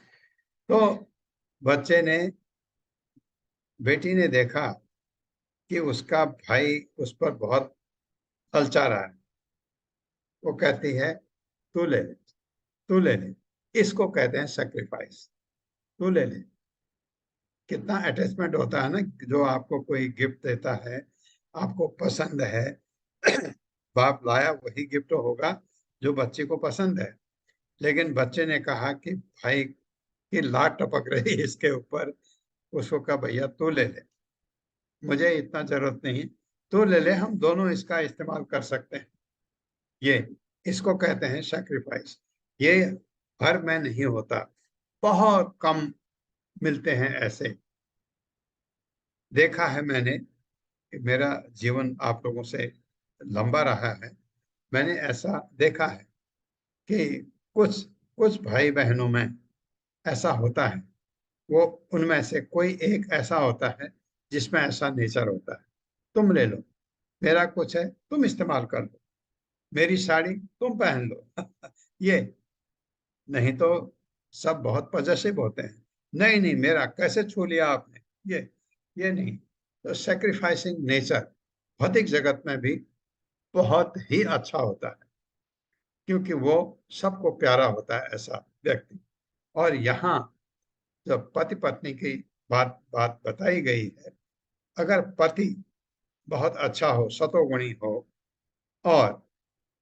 तो बेटी ने देखा कि उसका भाई उस पर बहुत ललचा रहा है। वो कहती है तू ले ले, तू ले ले। इसको कहते हैं सेक्रीफाइस। तू ले ले। कितना अटैचमेंट होता है ना, जो आपको कोई गिफ्ट देता है, आपको पसंद है, बाप लाया वही गिफ्ट होगा जो बच्चे को पसंद है। लेकिन बच्चे ने कहा कि भाई की लाट टपक रही इसके ऊपर, उसको कहा भैया तू ले ले, मुझे इतना जरूरत नहीं, तू ले ले, हम दोनों इसका इस्तेमाल कर सकते हैं। इसको कहते हैं सैक्रिफाइस। ये हर में नहीं होता, बहुत कम मिलते हैं ऐसे। देखा है मैंने, मेरा जीवन आप लोगों से लंबा रहा है, मैंने ऐसा देखा है कि कुछ भाई बहनों में ऐसा होता है। वो उनमें से कोई एक ऐसा होता है जिसमें ऐसा नेचर होता है, तुम ले लो, मेरा कुछ है तुम इस्तेमाल कर लो, मेरी साड़ी तुम पहन लो। ये नहीं तो सब बहुत पॉजिटिव होते हैं, नहीं नहीं मेरा कैसे छू लिया आपने, ये नहीं। तो सैक्रिफाइसिंग नेचर भौतिक जगत में भी बहुत ही अच्छा होता है, क्योंकि वो सबको प्यारा होता है ऐसा व्यक्ति। और यहाँ जब पति पत्नी की बात बताई गई है, अगर पति बहुत अच्छा हो, सतोगुणी हो और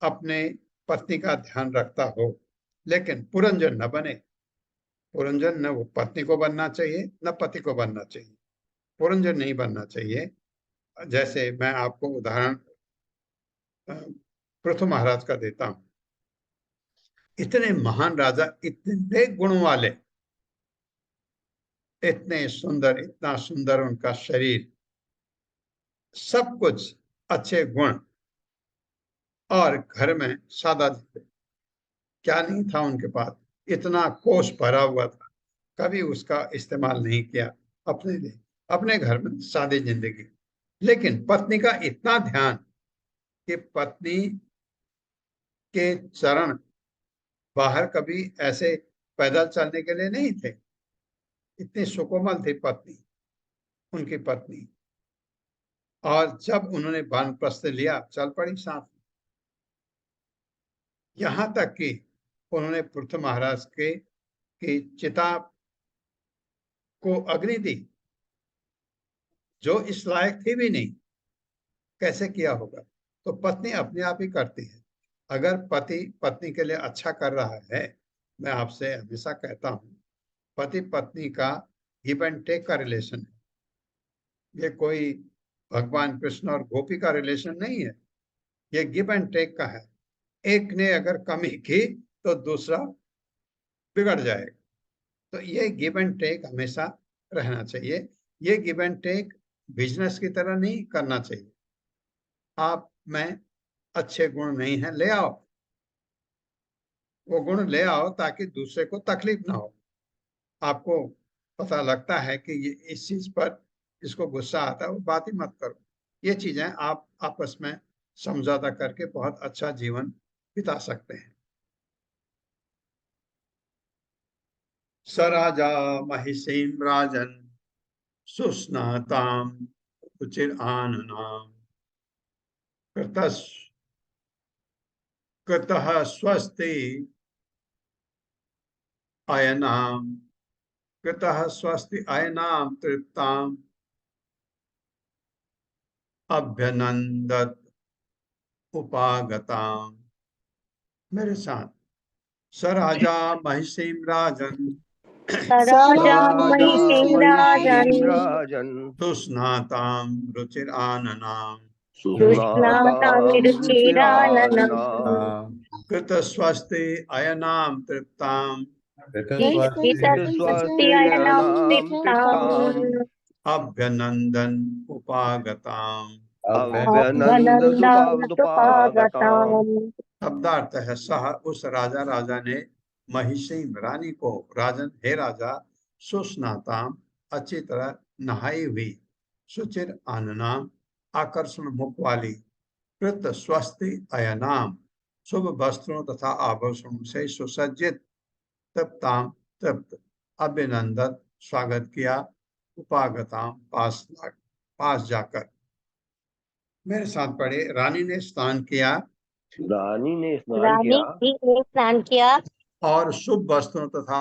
अपने पत्नी का ध्यान रखता हो, लेकिन पुरंजन न बने। पुरंजन न वो पत्नी को बनना चाहिए न पति को बनना चाहिए, पुरंजन नहीं बनना चाहिए। जैसे मैं आपको उदाहरण पृथु महाराज का देता हूं। इतने महान राजा, इतने गुण वाले, इतने सुंदर, इतना सुंदर उनका शरीर, सब कुछ अच्छे गुण, और घर में सादा जीवन। क्या नहीं था उनके पास, इतना कोष भरा हुआ था, कभी उसका इस्तेमाल नहीं किया अपने लिए, अपने घर में सादी जिंदगी। लेकिन पत्नी का इतना ध्यान कि पत्नी के चरण बाहर कभी ऐसे पैदल चलने के लिए नहीं थे, इतनी सुकोमल थी पत्नी, उनकी पत्नी। और जब उन्होंने वानप्रस्थ लिया, चल पड़ी साथ। यहां तक कि उन्होंने पृथु महाराज की चिता को अग्नि दी, जो इस लायक थी भी नहीं। कैसे किया होगा? तो पत्नी अपने आप ही करती है। अगर पति पत्नी के लिए अच्छा कर रहा है, मैं आपसे हमेशा कहता हूं, पति पत्नी का गिव एंड टेक का रिलेशन है। ये कोई भगवान कृष्ण और गोपी का रिलेशन नहीं है, ये गिव एंड टेक का है। एक ने अगर कमी की तो दूसरा बिगड़ जाएगा। तो ये गिव एंड टेक हमेशा रहना चाहिए। ये गिव एंड टेक बिजनेस की तरह नहीं करना चाहिए। आप में अच्छे गुण नहीं है, ले आओ, वो गुण ले आओ, ताकि दूसरे को तकलीफ ना हो। आपको पता लगता है कि ये इस चीज पर इसको गुस्सा आता है, वो बात ही मत करो। ये चीजें आप आपस में समझौता करके बहुत अच्छा जीवन बिता सकते हैं। स राजा महिषीं राजन सुस्नाताम रुचिराननाम कृतः स्वस्ति अयनाम कृतः स्वस्ति अयनाम तृप्ताम अभ्यनंदत उपागताम। मेरे साथ, स राजा महिषीं राजन राजा महिषीं राजन सुस्नाताम रुचिराननाम सुस्नातामिरुचिराननम् कृतस्वस्ति अयनाम तृप्ताम हितस्वस्ति अयनं तृप्ताम् अभ्यनंदन उपागताम। अभ्यनन्दनुपागताम्। शब्दार्थ है, सह उस राजा, राजा ने महिषी रानी को, राजन हे राजा, सुस्नाताम अच्छी तरह नहाई हुई, सुचिर आननाम आकर्षण मुख वाली, कृत स्वस्ति अयनाम शुभ वस्त्रों तथा आभूषणों से सुसज्जित, तृप्ताम तृप्त, अभिनंदन स्वागत किया, उपागताम पास जाकर। मेरे साथ पढ़े, रानी ने स्नान किया, रानी ने स्नान किया और शुभ वस्त्रों तथा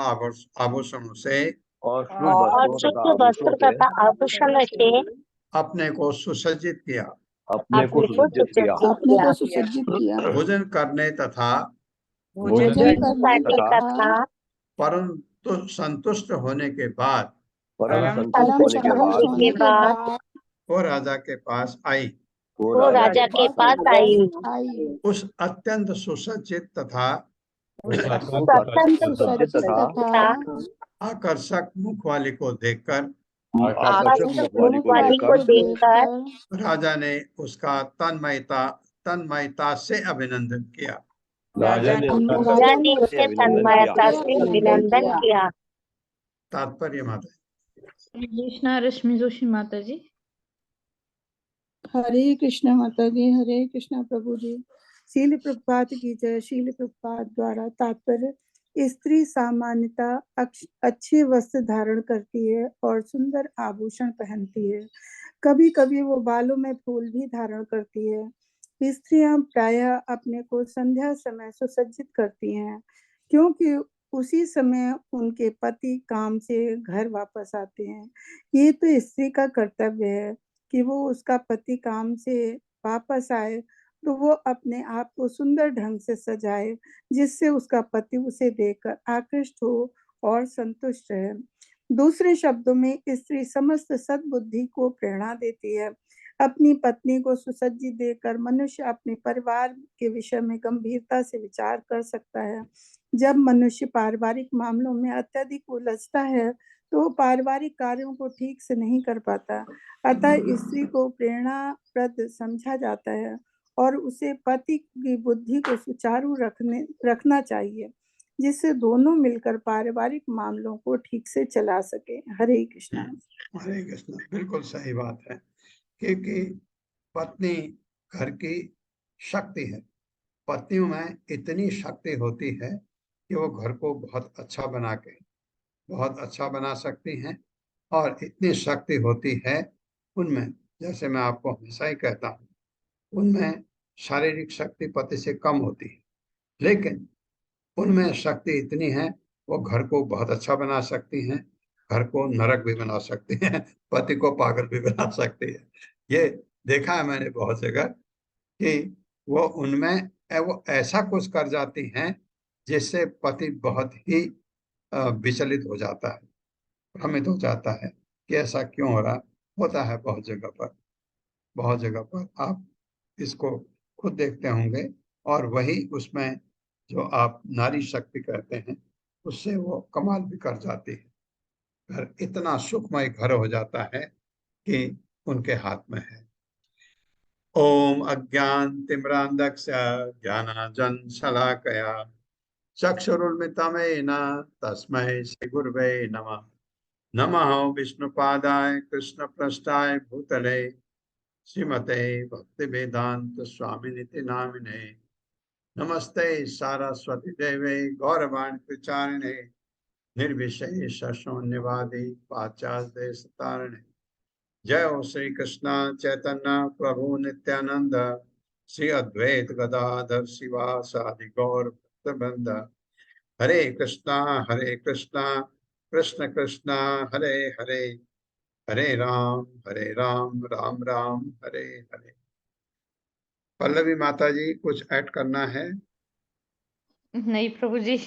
आभूषणों से और शुभ वस्त्र तथा आभूषण से अपने को सुसज्जित किया, अपने को सुसज्जित किया। भोजन करने तथा परंतु संतुष्ट होने के बाद वो राजा के पास आई। उस अत्यंत सुसज्जित तथा आकर्षक मुख वाली को देखकर राजा ने उसका तन्मयता से अभिनंदन किया। राजा ने उसे तन्मयता से अभिनंदन किया। तात्पर्य माता कृष्णा रश्मि जोशी माता जी। हरे कृष्णा माता जी। हरे कृष्णा प्रभु जी। शील प्रभुपाद की जय। शील प्रभुपाद द्वारा तात्पर्य, स्त्री सामान्यतः अच्छे वस्त्र धारण करती है और सुंदर आभूषण पहनती है, कभी कभी वो बालों में फूल भी धारण करती है। स्त्रियां प्रायः अपने को संध्या समय सुसज्जित करती हैं, क्योंकि उसी समय उनके पति काम से घर वापस आते हैं। ये तो स्त्री का कर्तव्य है कि वो उसका पति काम से वापस आए तो वो अपने आप को सुंदर ढंग से सजाए, जिससे उसका पति उसे देखकर आकृष्ट हो और संतुष्ट रहे। दूसरे शब्दों में स्त्री समस्त सद्बुद्धि को प्रेरणा देती है। अपनी पत्नी को सुसज्जित देखकर मनुष्य अपने परिवार के विषय में गंभीरता से विचार कर सकता है। जब मनुष्य पारिवारिक मामलों में अत्यधिक उलझता है तो वो पारिवारिक कार्यों को ठीक से नहीं कर पाता। अतः स्त्री को प्रेरणाप्रद समझा जाता है और उसे पति की बुद्धि को सुचारू रखना चाहिए, जिससे दोनों मिलकर पारिवारिक मामलों को ठीक से चला सके। हरे कृष्णा। हरे कृष्ण, बिल्कुल सही बात है, क्योंकि पत्नी घर की शक्ति है। पत्नियों में इतनी शक्ति होती है कि वो घर को बहुत अच्छा बना सकती हैं, और इतनी शक्ति होती है उनमें, जैसे मैं आपको हमेशा ही कहता हूँ, उनमें शारीरिक शक्ति पति से कम होती है, लेकिन उनमें शक्ति इतनी है वो घर को बहुत अच्छा बना सकती हैं, घर को नरक भी बना सकती हैं, पति को पागल भी बना सकती है। ये देखा है मैंने बहुत जगह कि वो उनमें वो ऐसा कुछ कर जाती हैं जिससे पति बहुत ही विचलित हो जाता है, भ्रमित हो जाता है कि ऐसा क्यों हो रहा होता है। बहुत जगह पर आप इसको खुद देखते होंगे, और वही उसमें जो आप नारी शक्ति कहते हैं उससे वो कमाल भी कर जाती है। घर इतना सुखमय घर हो जाता है कि उनके हाथ में है। ओम अज्ञानतिमिरान्धस्य ज्ञानाञ्जनशलाकया चक्षुरुन्मिलितं तस्मै श्रीगुरवे नमः। नमः विष्णुपादाय कृष्णप्रेष्ठाय भूतले श्रीमते भक्तिवेदांत स्वामिनिति नामिने। नमस्ते सारस्वती देवे गौरवाणी प्रचारिणे निर्विशेष शून्यवादी पाश्चात्य देश तारिणे। जय हो श्री कृष्ण चैतन्य प्रभु नित्यानंद श्री अद्वैत गदाधर शिवासादि गौर भक्तवृंद। हरे कृष्णा कृष्ण कृष्ण हरे हरे, हरे राम राम राम हरे हरे। पल्लवी माता जी कुछ ऐड करना है? नहीं प्रभु जी।